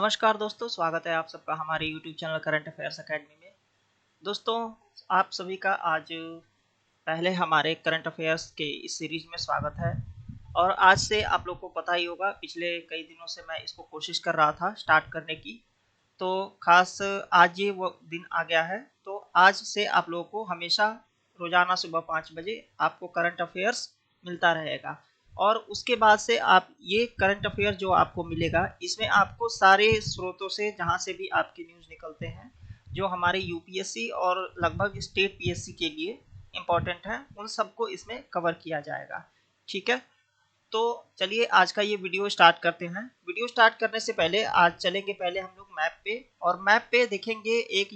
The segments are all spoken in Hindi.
नमस्कार दोस्तों, स्वागत है आप सबका हमारे YouTube channel current affairs academy में। दोस्तों, आप सभी का आज पहले हमारे करंट अफेयर्स के इस सीरीज में स्वागत है। और आज से आप लोग को पता ही होगा, पिछले कई दिनों से मैं इसको कोशिश कर रहा था स्टार्ट करने की, तो खास आज ये वो दिन आ गया है। तो आज से आप लोगों को हमेशा रोजाना सुबह 5 बजे आपको करंट अफेयर्स मिलता रहेगा। और उसके बाद से आप ये करंट अफेयर जो आपको मिलेगा, इसमें आपको सारे स्रोतों से जहाँ से भी आपके न्यूज़ निकलते हैं, जो हमारे यूपीएससी और लगभग स्टेट पीएससी के लिए इम्पोर्टेंट है, उन सबको इसमें कवर किया जाएगा। ठीक है, तो चलिए आज का ये वीडियो स्टार्ट करते हैं। वीडियो स्टार्ट करने से पहले आज चलेंगे पहले हम लोग मैप पे, और मैप पे देखेंगे एक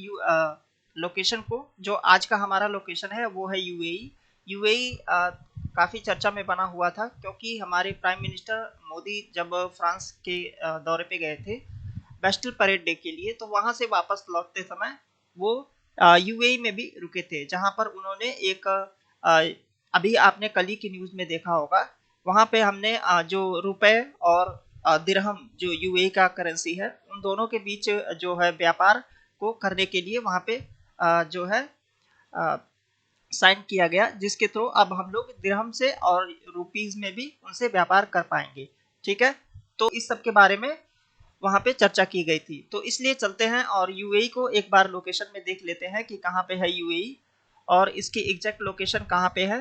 लोकेशन को। जो आज का हमारा लोकेशन है वो है यूएई। यूएई काफ़ी चर्चा में बना हुआ था, क्योंकि हमारे प्राइम मिनिस्टर मोदी जब फ्रांस के दौरे पे गए थे बेस्टल परेड डे के लिए, तो वहाँ से वापस लौटते समय वो यूएई में भी रुके थे, जहाँ पर उन्होंने एक अभी आपने कल ही की न्यूज़ में देखा होगा, वहाँ पे हमने जो रुपए और दिरहम जो यूएई का करेंसी है, उन दोनों के बीच जो है व्यापार को करने के लिए वहाँ पे जो है साइन किया गया, जिसके थ्रू अब हम लोग दिरहम से और रुपीज में भी उनसे व्यापार कर पाएंगे। ठीक है, तो इस सब के बारे में वहाँ पे चर्चा की गई थी। तो इसलिए चलते हैं और यूएई को एक बार लोकेशन में देख लेते हैं कि कहाँ पे है यूएई और इसकी एग्जैक्ट लोकेशन कहाँ पे है।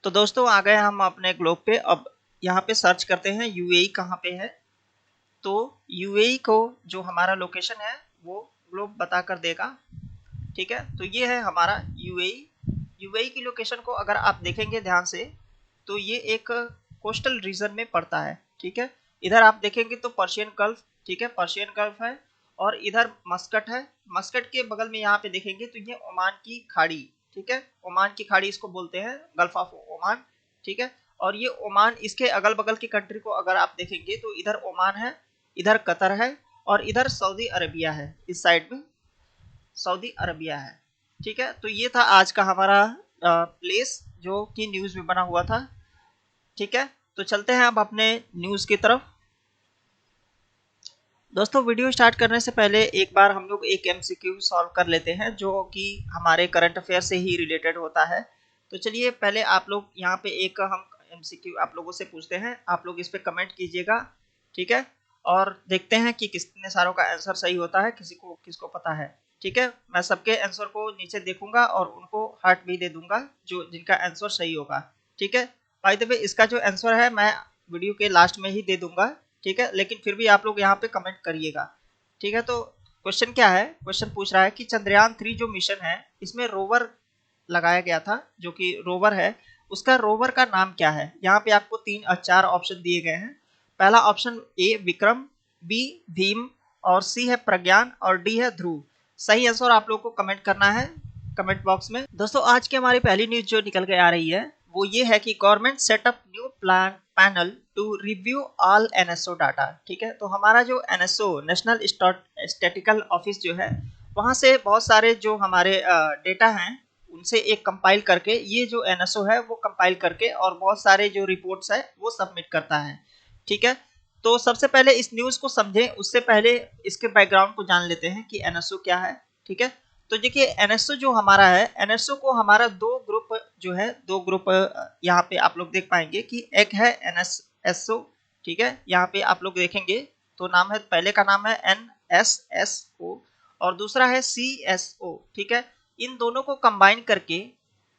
तो दोस्तों, आ गए हम अपने ग्लोब पे। अब यहाँ पे सर्च करते हैं यूएई कहाँ पे है। तो यूएई को जो हमारा लोकेशन है वो ग्लोब बता कर देगा। ठीक है, तो ये है हमारा यूएई। यूएई की लोकेशन को अगर आप देखेंगे ध्यान से, तो ये एक कोस्टल रीजन में पड़ता है। ठीक है, इधर आप देखेंगे तो पर्शियन गल्फ, ठीक है, पर्शियन गल्फ है, और इधर मस्कट है। मस्कट के बगल में यहाँ पे देखेंगे तो ये ओमान की खाड़ी, ठीक है, ओमान की खाड़ी इसको बोलते हैं, गल्फ ऑफ ओमान। ठीक है, और ये ओमान, इसके अगल बगल की कंट्री को अगर आप देखेंगे तो इधर ओमान है, इधर कतर है, और इधर सऊदी अरबिया है, इस साइड में सऊदी अरबिया है। ठीक है, तो ये था आज का हमारा प्लेस जो कि न्यूज़ में बना हुआ था। ठीक है, तो चलते हैं अब अपने न्यूज़ की तरफ। दोस्तों, वीडियो स्टार्ट करने से पहले एक बार हम लोग एक एमसीक्यू सॉल्व कर लेते हैं, जो कि हमारे करंट अफेयर से ही रिलेटेड होता है। तो चलिए पहले आप लोग यहाँ पे एक हम एमसीक्यू आप लोगों से पूछते हैं, आप लोग इस पे कमेंट कीजिएगा। ठीक है, और देखते हैं कि कितने सारों का आंसर सही होता है, किसको पता है। ठीक है, मैं सबके आंसर को नीचे देखूंगा और उनको हार्ट भी दे दूंगा जो जिनका आंसर सही होगा। ठीक है, बाय द वे इसका जो आंसर है मैं वीडियो के लास्ट में ही दे दूंगा। ठीक है, लेकिन फिर भी आप लोग यहाँ पे कमेंट करिएगा। ठीक है, तो क्वेश्चन क्या है, क्वेश्चन पूछ रहा है कि चंद्रयान 3 जो मिशन है, इसमें रोवर लगाया गया था, जो कि रोवर है, उसका रोवर का नाम क्या है। यहाँ पे आपको 3 और 4 ऑप्शन दिए गए हैं। पहला option A Vikram, B Bhim, और सी है प्रज्ञान, और डी है ध्रुव। सही आंसर आप लोग को कमेंट करना है कमेंट बॉक्स में। दोस्तों, आज की हमारी पहली न्यूज जो निकल के आ रही है वो ये है कि government setup new plan panel to review all NSO data. ठीक है, तो हमारा जो एनएसओ नेशनल स्टैटिकल ऑफिस जो है, वहाँ से बहुत सारे जो हमारे डेटा हैं उनसे एक कंपाइल करके, ये जो एनएसओ है वो कंपाइल करके और बहुत सारे जो रिपोर्ट्स है वो सबमिट करता है। ठीक है, तो सबसे पहले इस न्यूज़ को समझें, उससे पहले इसके बैकग्राउंड को जान लेते हैं कि एनएसओ क्या है। ठीक है, तो देखिए एनएसओ जो हमारा है, एनएसओ को हमारा दो ग्रुप जो है, दो ग्रुप यहाँ पे आप लोग देख पाएंगे कि एक है एनएसएसओ। ठीक है, यहाँ पे आप लोग देखेंगे तो नाम है, पहले का नाम है एनएसएसओ और दूसरा है सीएसओ। ठीक है, इन दोनों को कंबाइन करके,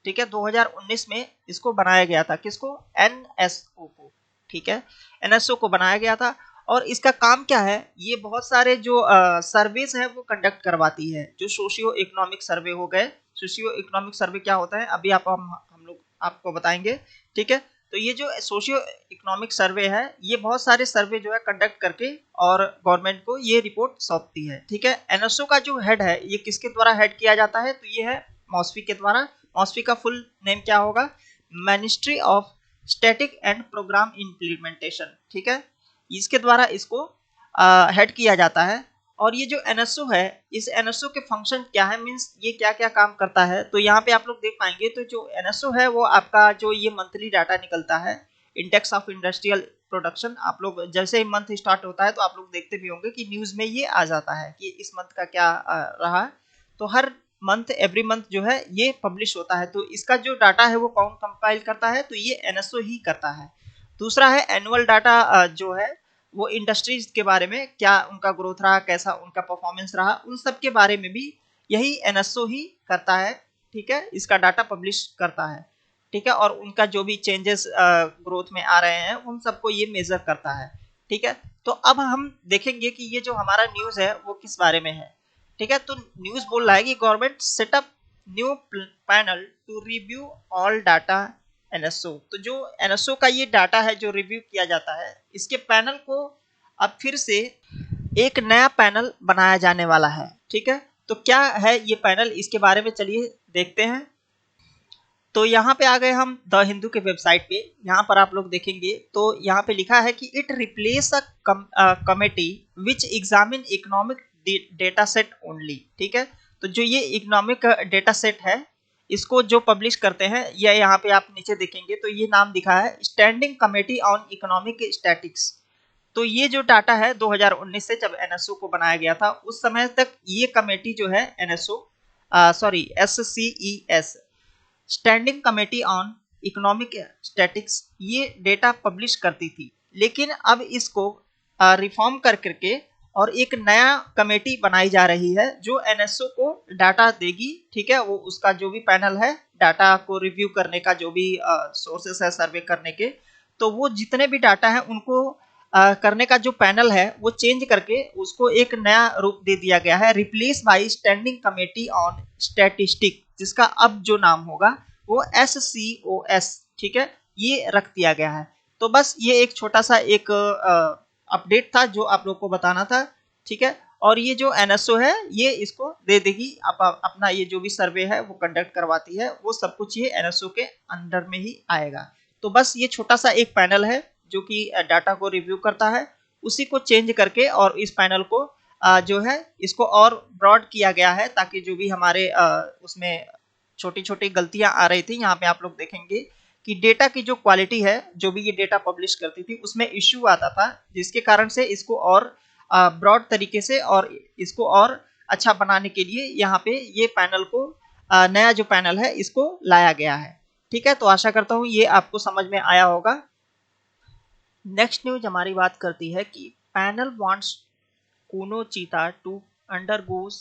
ठीक है, 2019 में इसको बनाया गया था। किसको? एनएसओ को। ठीक है, एनएसओ को बनाया गया था। और इसका काम क्या है, ये बहुत सारे जो सर्वेस हैं वो कंडक्ट करवाती है, जो सोशियो इकोनॉमिक सर्वे हो गए। सोशियो इकोनॉमिक सर्वे क्या होता है अभी हम लोग आपको बताएंगे। ठीक है, तो ये जो सोशियो इकोनॉमिक सर्वे है, ये बहुत सारे सर्वे जो है कंडक्ट करके और गवर्नमेंट को ये रिपोर्ट सौंपती है। ठीक है, एनएसओ का जो हेड है, ये किसके द्वारा हेड किया जाता है, तो ये है मौसफी के द्वारा। मौसफी का फुल नेम क्या होगा? Ministry of static and programme implementation. ठीक है, इसके द्वारा इसको हेड किया जाता है। और ये जो एनएसओ है, इस एनएसओ के फंक्शन क्या है, मींस ये क्या क्या काम करता है, तो यहाँ पे आप लोग देख पाएंगे। तो जो एनएसओ है वो आपका जो ये मंथली डाटा निकलता है, इंडेक्स ऑफ इंडस्ट्रियल प्रोडक्शन आप लोग जैसे ही मंथ स्टार्ट होता है तो आप लोग देखते भी होंगे कि न्यूज़ में ये आ जाता है कि इस मंथ का क्या रहा। तो हर मंथ एवरी मंथ जो है ये पब्लिश होता है। तो इसका जो डाटा है वो कौन कंपाइल करता है, तो ये एनएसओ ही करता है। दूसरा है एनुअल डाटा जो है वो इंडस्ट्रीज के बारे में क्या उनका ग्रोथ रहा, कैसा उनका परफॉर्मेंस रहा, उन सब के बारे में भी यही एनएसओ ही करता है। ठीक है, इसका डाटा पब्लिश करता है। ठीक है, और उनका जो भी चेंजेस ग्रोथ में आ रहे हैं उन सबको ये मेजर करता है। ठीक है, तो अब हम देखेंगे कि ये जो हमारा न्यूज़ है वो किस बारे में है। ठीक है, तो न्यूज़ बोल रहा है कि government setup new panel to review all data NSO. तो जो एनएसओ का ये डाटा है जो रिव्यू किया जाता है, इसके पैनल को अब फिर से एक नया पैनल बनाया जाने वाला है। ठीक है, तो क्या है ये पैनल, इसके बारे में चलिए देखते हैं। तो यहाँ पे आ गए हम द हिंदू के वेबसाइट पे। यहाँ पर आप लोग देखेंगे तो यहाँ पे लिखा है कि it replace a committee which examine economic data set only. ठीक है, तो जो ये इकोनॉमिक डेटा सेट है इसको जो पब्लिश करते हैं, या यहाँ पे आप नीचे देखेंगे तो ये नाम दिखा है standing committee on economic statics. तो ये जो डाटा है 2019 से जब एनएसओ को बनाया गया था उस समय तक ये कमेटी जो है NSO sorry SCES standing committee on economic statics ये डेटा पब्लिश करती थी। लेकिन अब इसको रिफॉर्म कर करके और एक नया कमेटी बनाई जा रही है जो एनएसओ को डाटा देगी। ठीक है, वो उसका जो भी पैनल है डाटा को रिव्यू करने का, जो भी सोर्सेस है सर्वे करने के, तो वो जितने भी डाटा है उनको करने का जो पैनल है वो चेंज करके उसको एक नया रूप दे दिया गया है, replace by standing committee on statistic, जिसका अब जो नाम होगा वो SCOS। ठीक है, ये रख दिया गया है। तो बस ये एक छोटा सा एक अपडेट था जो आप लोग को बताना था। ठीक है, और ये जो एनएसओ है ये इसको दे देगी, अपना ये जो भी सर्वे है वो कंडक्ट करवाती है, वो सब कुछ ये एनएसओ के अंडर में ही आएगा। तो बस ये छोटा सा एक पैनल है जो कि डाटा को रिव्यू करता है, उसी को चेंज करके और इस पैनल को जो है इसको और ब्रॉड किया गया है ताकि जो भी हमारे उसमें छोटी छोटी गलतियां आ रही थी, यहाँ पे आप लोग देखेंगे कि डेटा की जो क्वालिटी है, जो भी ये डेटा पब्लिश करती थी उसमें इश्यू आता था, जिसके कारण से इसको और ब्रॉड तरीके से और इसको और अच्छा बनाने के लिए यहाँ पे ये पैनल को नया जो पैनल है इसको लाया गया है। ठीक है, तो आशा करता हूँ ये आपको समझ में आया होगा। नेक्स्ट न्यूज हमारी बात करती है कि पैनल वांट्स कूनो चीता टू अंडरगोज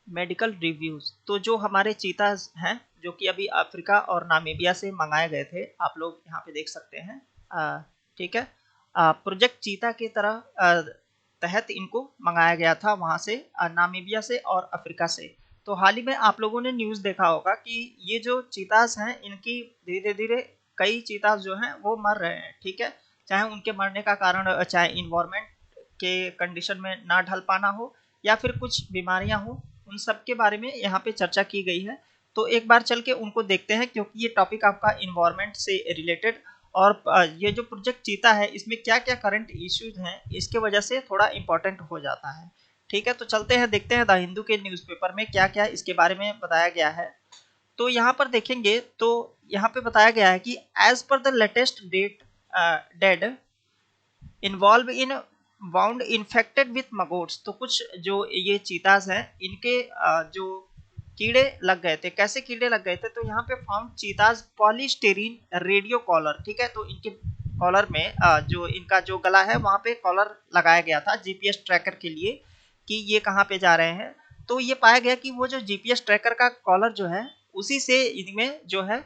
मेडिकल रिव्यूज। तो जो हमारे चीताज हैं जो कि अभी अफ्रीका और नामीबिया से मंगाए गए थे, आप लोग यहाँ पे देख सकते हैं। ठीक है, प्रोजेक्ट चीता की तरह तहत इनको मंगाया गया था वहाँ से, नामीबिया से और अफ्रीका से। तो हाल ही में आप लोगों ने न्यूज़ देखा होगा कि ये जो चीताज हैं इनकी धीरे धीरे कई चीताज जो हैं वो मर रहे हैं। ठीक है, चाहे उनके मरने का कारण चाहे इन्वायरमेंट के कंडीशन में ना ढल पाना हो या फिर कुछ बीमारियां हो, उन सब के बारे में यहाँ पे चर्चा की गई है। तो एक बार चल के उनको देखते हैं, क्योंकि ये टॉपिक आपका इन्वायरमेंट से रिलेटेड और ये जो प्रोजेक्ट चीता है इसमें क्या क्या करंट इश्यूज हैं इसके वजह से थोड़ा इम्पोर्टेंट हो जाता है। ठीक है, तो चलते हैं देखते हैं द हिंदू के न्यूज़पेपर में क्या क्या इसके बारे में बताया गया है। तो यहाँ पर देखेंगे तो यहाँ पे बताया गया है कि as per the latest dead involve in bound infected with maggots. तो कुछ जो ये चीताज हैं इनके जो कीड़े लग गए थे, कैसे कीड़े लग गए थे, तो यहाँ पे फाउंड चीताज पॉलीस्टेरीन रेडियो कॉलर। ठीक है, तो इनके कॉलर में जो इनका जो गला है वहाँ पे कॉलर लगाया गया था जीपीएस ट्रैकर के लिए कि ये कहाँ पे जा रहे हैं। तो ये पाया गया कि वो जो जीपीएस ट्रैकर का कॉलर जो है उसी से इनमें जो है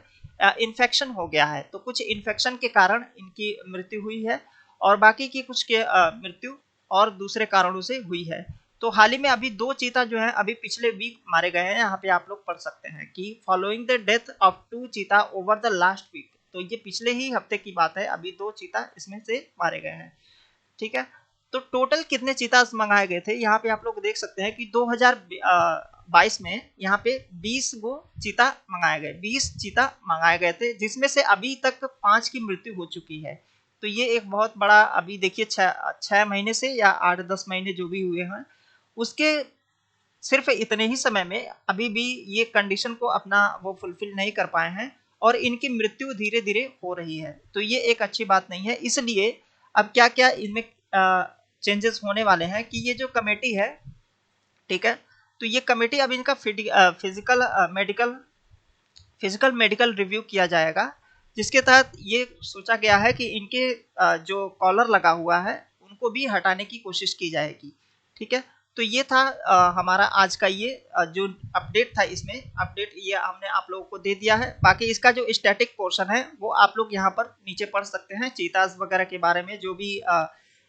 इन्फेक्शन हो गया है। तो कुछ इन्फेक्शन के कारण इनकी मृत्यु हुई है और बाकी की कुछ के मृत्यु और दूसरे कारणों से हुई है। तो हाल ही में अभी 2 चीता जो है अभी पिछले वीक मारे गए हैं, यहाँ पे आप लोग पढ़ सकते हैं कि फॉलोइंग द डेथ ऑफ 2 चीता ओवर द लास्ट वीक। तो ये पिछले ही हफ्ते की बात है, अभी 2 चीता इसमें से मारे गए हैं। ठीक है, तो टोटल कितने चीता मंगाए गए थे, यहाँ पे आप लोग देख सकते हैं कि 2022 में यहाँ पे 20 गो चीता मंगाए गए, 20 चीता मंगाए गए थे, जिसमें से अभी तक 5 की मृत्यु हो चुकी है। तो ये एक बहुत बड़ा, अभी देखिए 6 महीने से या 8-10 महीने जो भी हुए हैं उसके सिर्फ इतने ही समय में अभी भी ये कंडीशन को अपना वो फुलफिल नहीं कर पाए हैं और इनकी मृत्यु धीरे धीरे हो रही है। तो ये एक अच्छी बात नहीं है, इसलिए अब क्या क्या इनमें चेंजेस होने वाले हैं कि ये जो कमेटी है, ठीक है, तो ये कमेटी अब इनका फिजिकल मेडिकल रिव्यू किया जाएगा, जिसके तहत ये सोचा गया है कि इनके जो कॉलर लगा हुआ है उनको भी हटाने की कोशिश की जाएगी। ठीक है, तो ये था हमारा आज का ये जो अपडेट था, इसमें अपडेट ये हमने आप लोगों को दे दिया है। बाकी इसका जो स्टैटिक पोर्शन है वो आप लोग यहाँ पर नीचे पढ़ सकते हैं, चीताज वगैरह के बारे में जो भी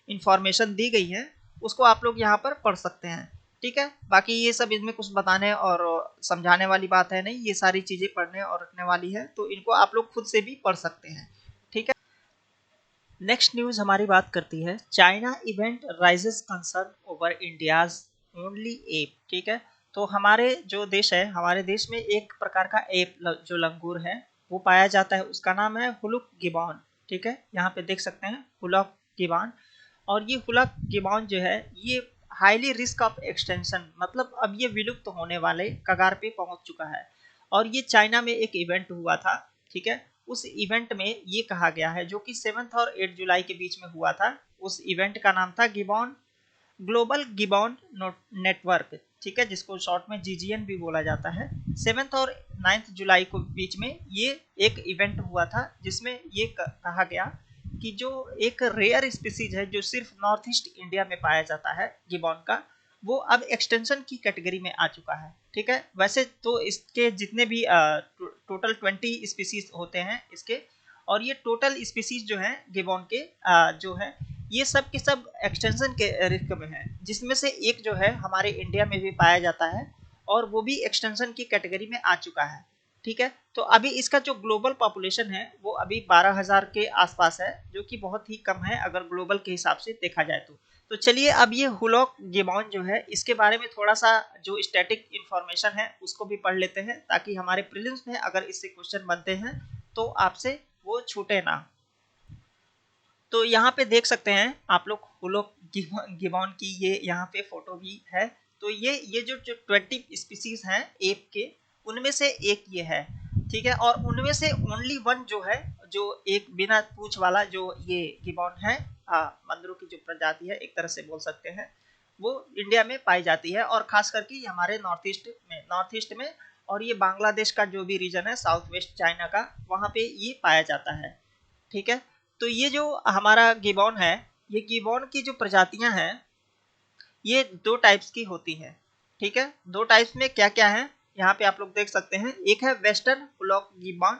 इंफॉर्मेशन दी गई है उसको आप लोग यहाँ पर पढ़ सकते हैं। ठीक है, बाकी ये सब इसमें कुछ बताने और समझाने वाली बात है नहीं, ये सारी चीजें पढ़ने और रखने वाली है, तो इनको आप लोग खुद से भी पढ़ सकते हैं। ठीक है, नेक्स्ट न्यूज हमारी बात करती है China event rises concern over India's only app. ठीक है, तो हमारे जो देश है, हमारे देश में एक प्रकार का एप जो लंगूर है वो पाया जाता है, उसका नाम है हुलुक गिबॉन। ठीक है, यहाँ पे देख सकते हैं हुलुक गिबॉन, और ये हुलक गिबॉन जो है ये हाईली रिस्क ऑफ एक्सटेंशन, मतलब अब ये विलुप्त तो होने वाले कगार पे पहुंच चुका है। और ये चाइना में एक इवेंट हुआ था। ठीक है, उस इवेंट में ये कहा गया है, जो कि 7 और 8 जुलाई के बीच में हुआ था, उस इवेंट का नाम था गिबॉन ग्लोबल गिबॉन नेटवर्क। ठीक है, जिसको शॉर्ट में जीजीएन भी बोला जाता है। 7 और 9 जुलाई को बीच में ये एक इवेंट हुआ था, जिसमें ये कहा गया कि जो एक रेयर स्पीसीज है जो सिर्फ नॉर्थ ईस्ट इंडिया में पाया जाता है गिबॉन का, वो अब एक्सटेंशन की कैटेगरी में आ चुका है। ठीक है, वैसे तो इसके जितने भी टोटल 20 स्पीसीज होते हैं इसके, और ये टोटल स्पीसीज जो है गिबॉन के जो है ये सब के सब एक्सटेंशन के रिस्क में है, जिसमें से एक जो है हमारे इंडिया में भी पाया जाता है और वो भी एक्सटेंशन की कैटेगरी में आ चुका है। ठीक है, तो अभी इसका जो ग्लोबल पॉपुलेशन है वो अभी 12,000 के आसपास है, जो कि बहुत ही कम है अगर ग्लोबल के हिसाब से देखा जाए तो चलिए अब ये हुलॉक गिबॉन जो है इसके बारे में थोड़ा सा जो स्टैटिक इंफॉर्मेशन है उसको भी पढ़ लेते हैं, ताकि हमारे प्रीलिम्स में अगर इससे क्वेश्चन बनते हैं तो आपसे वो छूटे ना। तो यहाँ पे देख सकते हैं आप लोग हुलॉक गिबॉन की ये यहाँ पे फोटो भी है। तो ये जो 20 स्पीसीज हैं एप के, उनमें से एक ये है। ठीक है, और उनमें से ओनली वन जो है, जो एक बिना पूंछ वाला जो ये गिबॉन है, बंदरों की जो प्रजाति है एक तरह से बोल सकते हैं, वो इंडिया में पाई जाती है, और खास करके हमारे नॉर्थ ईस्ट में और ये बांग्लादेश का जो भी रीजन है साउथ वेस्ट चाइना का, वहाँ पे ये पाया जाता है। ठीक है, तो ये जो हमारा गिबॉन है, ये गिबॉन की जो प्रजातियां हैं ये दो टाइप्स की होती है। ठीक है, दो टाइप्स में क्या क्या है यहाँ पे आप लोग देख सकते हैं, एक है वेस्टर्न हुलॉक गिबॉन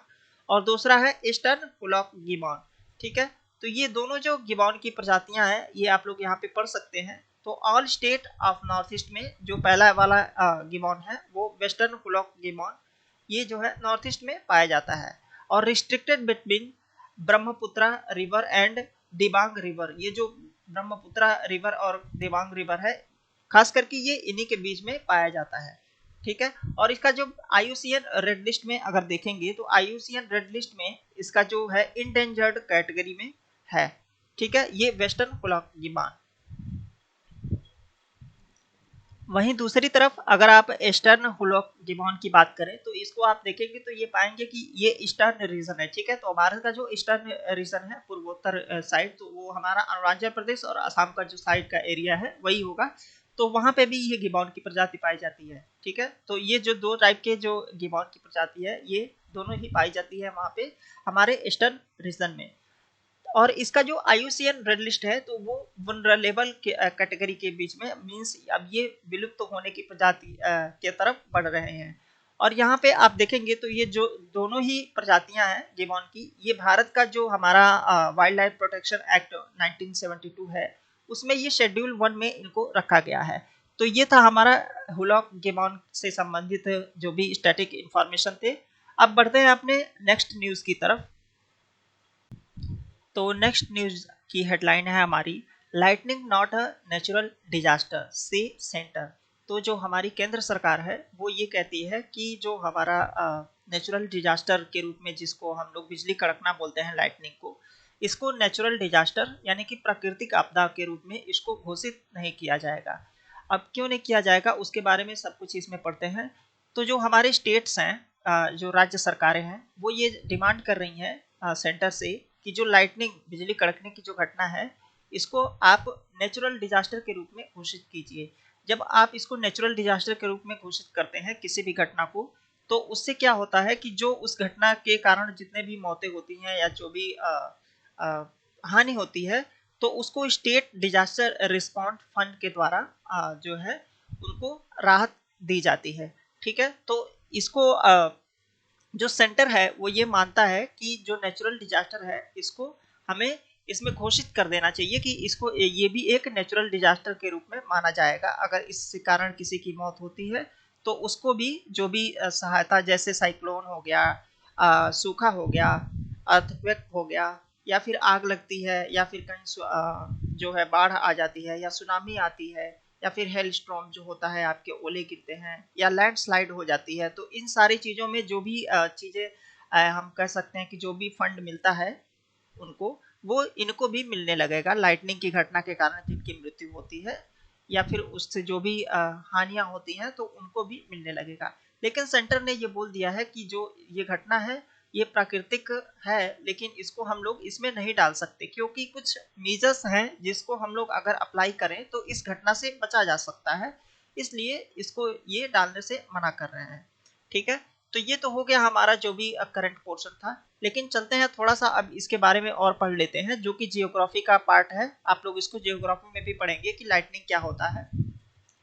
और दूसरा है ईस्टर्न हुलॉक गिबॉन। ठीक है, तो ये दोनों जो गिबॉन की प्रजातियां हैं ये आप लोग यहाँ पे पढ़ सकते हैं। तो all state of north east में जो पहला वाला गिबॉन है वो वेस्टर्न हुलॉक गिबॉन, ये जो है नॉर्थ ईस्ट में पाया जाता है, और restricted between Brahmaputra river and Dibang river. ये जो ब्रह्मपुत्रा रिवर और दिबांग रिवर है, खास करके ये इन्हीं के बीच में पाया जाता है। ठीक है, और इसका जो आईयूसीएन रेड लिस्ट में अगर देखेंगे तो आईयूसीएन रेड लिस्ट में इसका जो है इंडेंजर्ड कैटेगरी में है। ठीक है, ये वेस्टर्न हुलॉक गिबॉन। वहीं दूसरी तरफ अगर आप ईस्टर्न हुलॉक गिबॉन की बात करें तो इसको आप देखेंगे तो ये पाएंगे कि ये ईस्टर्न रीजन है। ठीक है, तो भारत का जो ईस्टर्न रीजन है पूर्वोत्तर साइड, तो वो हमारा अरुणाचल प्रदेश और असम का जो साइड का एरिया है वही होगा, तो वहां पे भी ये गिबॉन की प्रजाति पाई जाती है। ठीक है, तो ये जो दो टाइप के जो गिबॉन की प्रजाति है ये दोनों ही पाई जाती है वहां पे हमारे ईस्टर्न रीजन में। और इसका जो आईयूसीएन रेड लिस्ट है तो वो वनरेबल कैटेगरी के बीच में, मींस अब ये विलुप्त तो होने की प्रजाति के तरफ बढ़ रहे हैं। और यहाँ पे आप देखेंगे तो ये जो दोनों ही प्रजातियां हैं गिबॉन की, ये भारत का जो हमारा वाइल्ड लाइफ प्रोटेक्शन एक्ट 1972 है उसमें ये शेड्यूल 1 में इनको रखा गया है। तो ये था हमारा हुलॉक गिबॉन से संबंधित जो भी स्टैटिक इंफॉर्मेशन थे। अब बढ़ते हैं अपने नेक्स्ट न्यूज की तरफ। तो नेक्स्ट न्यूज की हेडलाइन है हमारी lightning not a natural disaster से सेंटर। तो जो हमारी केंद्र सरकार है वो ये कहती है कि जो हमारा नेचुरल डिजास्टर के रूप में जिसको हम लोग बिजली कड़कना बोलते हैं लाइटनिंग को, इसको नेचुरल डिजास्टर यानी कि प्राकृतिक आपदा के रूप में इसको घोषित नहीं किया जाएगा। अब क्यों नहीं किया जाएगा उसके बारे में सब कुछ इसमें पढ़ते हैं। तो जो हमारे स्टेट्स हैं, जो राज्य सरकारें हैं, वो ये डिमांड कर रही हैं सेंटर से कि जो लाइटनिंग बिजली कड़कने की जो घटना है, इसको आप नेचुरल डिजास्टर के रूप में घोषित कीजिए। जब आप इसको नेचुरल डिजास्टर के रूप में घोषित करते हैं किसी भी घटना को, तो उससे क्या होता है कि जो उस घटना के कारण जितने भी मौतें होती हैं या जो भी हानि होती है, तो उसको स्टेट डिजास्टर रिस्पॉन्स फंड के द्वारा जो है उनको राहत दी जाती है। ठीक है, तो इसको जो सेंटर है वो ये मानता है कि जो नेचुरल डिजास्टर है इसको हमें इसमें घोषित कर देना चाहिए कि इसको ये भी एक नेचुरल डिजास्टर के रूप में माना जाएगा। अगर इस कारण किसी की मौत होती है तो उसको भी जो भी सहायता, जैसे साइक्लोन हो गया, सूखा हो गया, अर्थक्वेक हो गया, या फिर आग लगती है, या फिर कहीं जो है बाढ़ आ जाती है, या सुनामी आती है, या फिर हेल स्टॉर्म जो होता है, आपके ओले गिरते हैं, या लैंडस्लाइड हो जाती है, तो इन सारी चीज़ों में जो भी चीज़ें हम कह सकते हैं कि जो भी फंड मिलता है उनको, वो इनको भी मिलने लगेगा। लाइटनिंग की घटना के कारण जिनकी मृत्यु होती है या फिर उससे जो भी हानियां होती हैं तो उनको भी मिलने लगेगा। लेकिन सेंटर ने ये बोल दिया है कि जो ये घटना है ये प्राकृतिक है, लेकिन इसको हम लोग इसमें नहीं डाल सकते क्योंकि कुछ मेजर्स हैं जिसको हम लोग अगर अप्लाई करें तो इस घटना से बचा जा सकता है, इसलिए इसको ये डालने से मना कर रहे हैं। ठीक है, तो ये तो हो गया हमारा जो भी करंट पोर्शन था। लेकिन चलते हैं थोड़ा सा अब इसके बारे में और पढ़ लेते हैं, जो कि जियोग्राफी का पार्ट है। आप लोग इसको जियोग्राफी में भी पढ़ेंगे कि लाइटनिंग क्या होता है।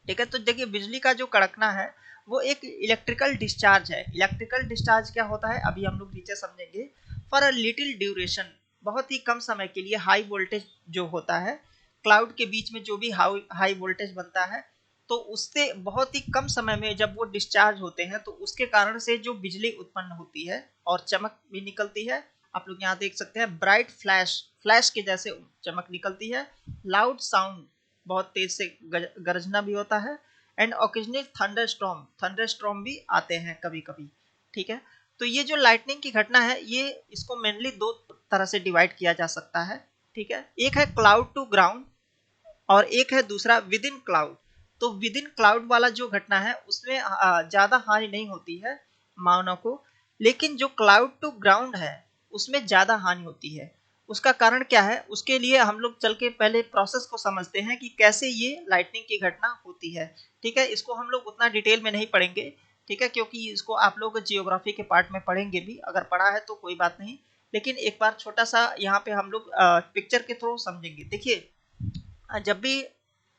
ठीक है, तो देखिए बिजली का जो कड़कना है वो एक इलेक्ट्रिकल डिस्चार्ज है। इलेक्ट्रिकल डिस्चार्ज क्या होता है अभी हम लोग नीचे समझेंगे। फॉर अ लिटिल ड्यूरेशन, बहुत ही कम समय के लिए, हाई वोल्टेज जो होता है, क्लाउड के बीच में जो भी हाई वोल्टेज बनता है, तो उससे बहुत ही कम समय में जब वो डिस्चार्ज होते हैं तो उसके कारण से जो बिजली उत्पन्न होती है और चमक भी निकलती है। आप लोग यहाँ देख सकते हैं ब्राइट फ्लैश, फ्लैश के जैसे चमक निकलती है। लाउड साउंड, बहुत तेज से गरजना भी होता है। एंड ओकेजनल थंडरस्टॉर्म, थंडरस्टॉर्म भी आते हैं कभी कभी। ठीक है, तो ये जो लाइटनिंग की घटना है ये इसको मेनली दो तरह से डिवाइड किया जा सकता है। ठीक है, एक है क्लाउड टू ग्राउंड और एक है दूसरा विद इन क्लाउड। तो विद इन क्लाउड वाला जो घटना है उसमें ज्यादा हानि नहीं होती है मानव को, लेकिन जो क्लाउड टू ग्राउंड है उसमें ज्यादा हानि होती है। उसका कारण क्या है, उसके लिए हम लोग चल के पहले प्रोसेस को समझते हैं कि कैसे ये लाइटनिंग की घटना होती है। ठीक है, इसको हम लोग उतना डिटेल में नहीं पढ़ेंगे। ठीक है, क्योंकि इसको आप लोग जियोग्राफी के पार्ट में पढ़ेंगे भी, अगर पढ़ा है तो कोई बात नहीं। लेकिन एक बार छोटा सा यहाँ पे हम लोग पिक्चर के थ्रू समझेंगे। देखिए, जब भी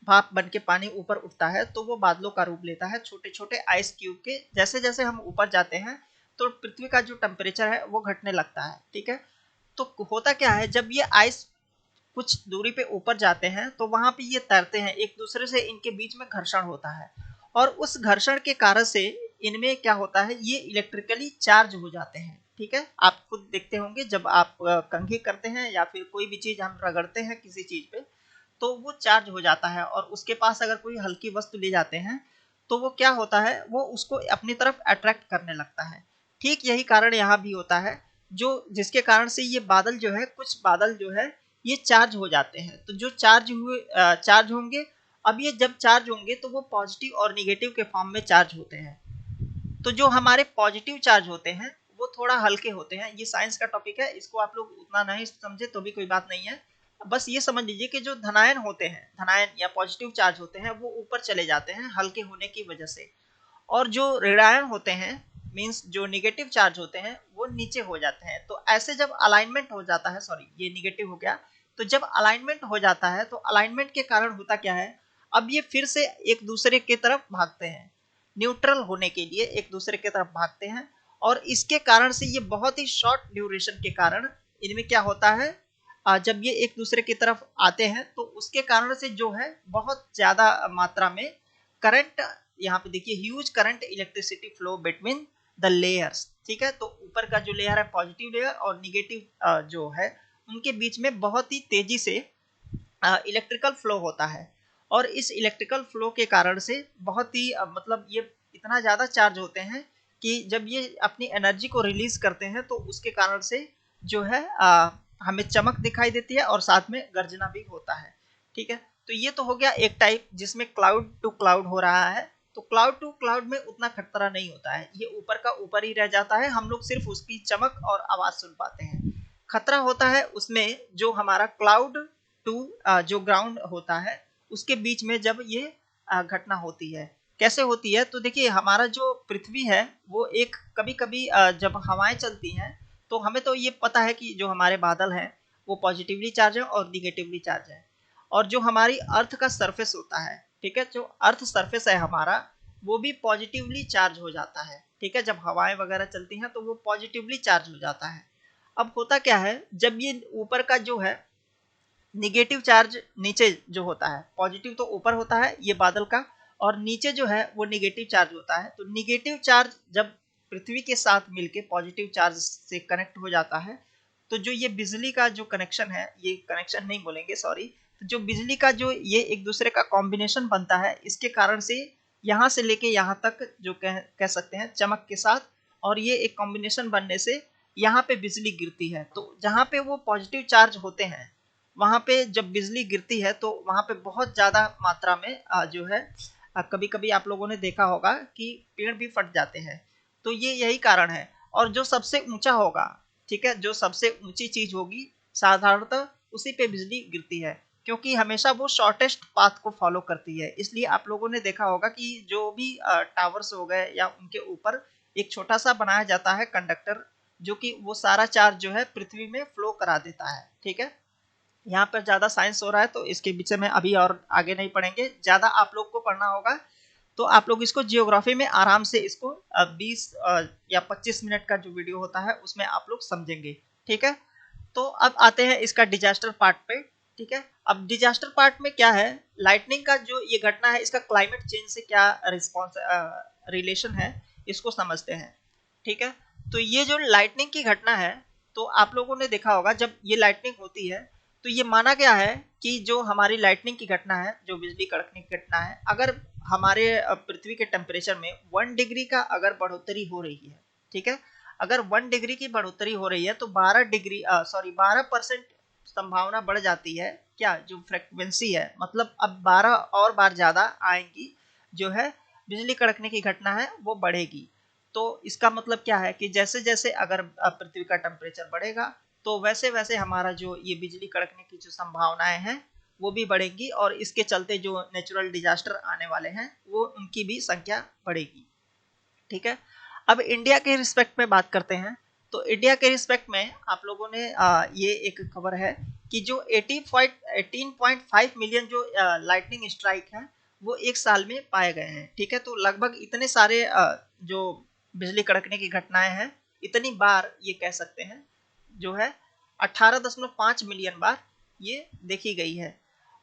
भाप बन के पानी ऊपर उठता है तो वो बादलों का रूप लेता है, छोटे छोटे आइस क्यूब के। जैसे जैसे हम ऊपर जाते हैं तो पृथ्वी का जो टेम्परेचर है वो घटने लगता है। ठीक है, तो होता क्या है, जब ये आइस कुछ दूरी पे ऊपर जाते हैं तो वहां पे ये तैरते हैं, एक दूसरे से इनके बीच में घर्षण होता है, और उस घर्षण के कारण से इनमें क्या होता है, ये इलेक्ट्रिकली चार्ज हो जाते हैं। ठीक है, आप खुद देखते होंगे जब आप कंघी करते हैं या फिर कोई भी चीज हम रगड़ते हैं किसी चीज पे, तो वो चार्ज हो जाता है, और उसके पास अगर कोई हल्की वस्तु ले जाते हैं तो वो क्या होता है, वो उसको अपनी तरफ अट्रैक्ट करने लगता है। ठीक यही कारण यहाँ भी होता है, जो जिसके कारण से ये बादल जो है, कुछ बादल जो है ये चार्ज हो जाते हैं। तो जो चार्ज होंगे, अब ये जब चार्ज होंगे तो वो पॉजिटिव और निगेटिव के फॉर्म में चार्ज होते हैं। तो जो हमारे पॉजिटिव चार्ज होते हैं वो थोड़ा हल्के होते हैं। ये साइंस का टॉपिक है, इसको आप लोग उतना नहीं समझे तो भी कोई बात नहीं है। बस ये समझ लीजिए कि जो धनायन होते हैं, धनायन या पॉजिटिव चार्ज होते हैं, वो ऊपर चले जाते हैं हल्के होने की वजह से, और जो ऋणायन होते हैं, मींस जो निगेटिव चार्ज होते हैं, वो नीचे हो जाते हैं। तो ऐसे जब अलाइनमेंट हो जाता है, सॉरी ये निगेटिव हो गया, तो जब अलाइनमेंट हो जाता है तो अलाइनमेंट के कारण होता क्या है, अब ये फिर से एक दूसरे की तरफ भागते हैं, न्यूट्रल होने के लिए एक दूसरे की तरफ भागते हैं। और इसके कारण से ये बहुत ही शॉर्ट ड्यूरेशन के कारण इनमें क्या होता है, जब ये एक दूसरे की तरफ आते हैं तो उसके कारण से जो है बहुत ज्यादा मात्रा में करंट, यहाँ पे देखिए huge current electricity flow between the layers. ठीक है, तो ऊपर का जो लेयर है पॉजिटिव लेयर और निगेटिव जो है उनके बीच में बहुत ही तेजी से इलेक्ट्रिकल फ्लो होता है। और इस इलेक्ट्रिकल फ्लो के कारण से बहुत ही मतलब ये इतना ज़्यादा चार्ज होते हैं कि जब ये अपनी एनर्जी को रिलीज करते हैं तो उसके कारण से जो है हमें चमक दिखाई देती है और साथ में गर्जना भी होता है। ठीक है, तो ये तो हो गया एक टाइप जिसमें क्लाउड टू क्लाउड हो रहा है। तो क्लाउड टू क्लाउड में उतना खतरा नहीं होता है, ये ऊपर का ऊपर ही रह जाता है, हम लोग सिर्फ उसकी चमक और आवाज सुन पाते हैं। खतरा होता है उसमें जो हमारा क्लाउड टू जो ग्राउंड होता है उसके बीच में जब ये घटना होती है। कैसे होती है? तो देखिए हमारा जो पृथ्वी है वो एक कभी कभी जब हवाएं चलती हैं तो हमें तो ये पता है कि जो हमारे बादल हैं वो पॉजिटिवली चार्ज है और निगेटिवली चार्ज है। और जो हमारी अर्थ का सरफेस होता है, ठीक है, जो अर्थ सरफेस है हमारा वो भी पॉजिटिवली चार्ज हो जाता है। ठीक है, जब हवाएं वगैरह चलती हैं तो वो पॉजिटिवली चार्ज हो जाता है। अब होता क्या है, जब ये ऊपर का जो है निगेटिव चार्ज नीचे जो होता है, पॉजिटिव तो ऊपर होता है ये बादल का, और नीचे जो है वो निगेटिव चार्ज होता है। तो निगेटिव चार्ज जब पृथ्वी के साथ मिलके पॉजिटिव चार्ज से कनेक्ट हो जाता है तो जो ये बिजली का जो कनेक्शन है, ये कनेक्शन नहीं बोलेंगे सॉरी, तो जो बिजली का जो ये एक दूसरे का कॉम्बिनेशन बनता है, इसके कारण से यहाँ से लेके यहाँ तक जो कह सकते हैं चमक के साथ, और ये एक कॉम्बिनेशन बनने से यहाँ पे बिजली गिरती है। तो जहाँ पे वो पॉजिटिव चार्ज होते हैं वहाँ पे जब बिजली गिरती है तो वहाँ पे बहुत ज़्यादा मात्रा में जो है कभी कभी आप लोगों ने देखा होगा कि पेड़ भी फट जाते हैं। तो ये यही कारण है। और जो सबसे ऊंचा होगा, ठीक है, जो सबसे ऊंची चीज होगी साधारणतः उसी पे बिजली गिरती है, क्योंकि हमेशा वो शॉर्टेस्ट पाथ को फॉलो करती है। इसलिए आप लोगों ने देखा होगा कि जो भी टावर्स हो गए या उनके ऊपर एक छोटा सा बनाया जाता है कंडक्टर, जो कि वो सारा चार्ज जो है पृथ्वी में फ्लो करा देता है। ठीक है, यहाँ पर ज्यादा साइंस हो रहा है तो इसके विषय में अभी और आगे नहीं पढ़ेंगे, ज्यादा आप लोग को पढ़ना होगा तो आप लोग इसको जियोग्राफी में आराम से इसको 20 या 25 मिनट का जो वीडियो होता है उसमें आप लोग समझेंगे। ठीक है, तो अब आते हैं इसका डिजास्टर पार्ट पे। ठीक है, अब डिजास्टर पार्ट में क्या है, लाइटनिंग का जो ये घटना है इसका क्लाइमेट चेंज से क्या रिस्पॉन्स रिलेशन है, इसको समझते हैं। ठीक है, तो ये जो लाइटनिंग की घटना है, तो आप लोगों ने देखा होगा जब ये लाइटनिंग होती है तो ये माना गया है कि जो हमारी लाइटनिंग की घटना है, जो बिजली कड़कने की घटना है, अगर हमारे पृथ्वी के टेम्परेचर में 1 डिग्री का अगर बढ़ोतरी हो रही है, ठीक है, अगर 1 डिग्री की बढ़ोतरी हो रही है तो 12% संभावना बढ़ जाती है। क्या जो फ्रिक्वेंसी है, मतलब अब 12 और बार ज्यादा आएंगी, जो है बिजली कड़कने की घटना है वो बढ़ेगी। तो इसका मतलब क्या है कि जैसे जैसे अगर पृथ्वी का टेम्परेचर बढ़ेगा तो वैसे वैसे हमारा जो ये बिजली कड़कने की जो संभावनाएं हैं वो भी बढ़ेगी, और इसके चलते जो नेचुरल डिजास्टर आने वाले हैं वो उनकी भी संख्या बढ़ेगी। ठीक है, अब इंडिया के रिस्पेक्ट में बात करते हैं। तो इंडिया के रिस्पेक्ट में आप लोगों ने ये एक खबर है कि जो 18.5 मिलियन जो लाइटनिंग स्ट्राइक है वो एक साल में पाए गए हैं। ठीक है, तो लगभग इतने सारे जो बिजली कड़कने की घटनाएं हैं, इतनी बार ये कह सकते हैं जो है 18.5 मिलियन बार ये देखी गई है।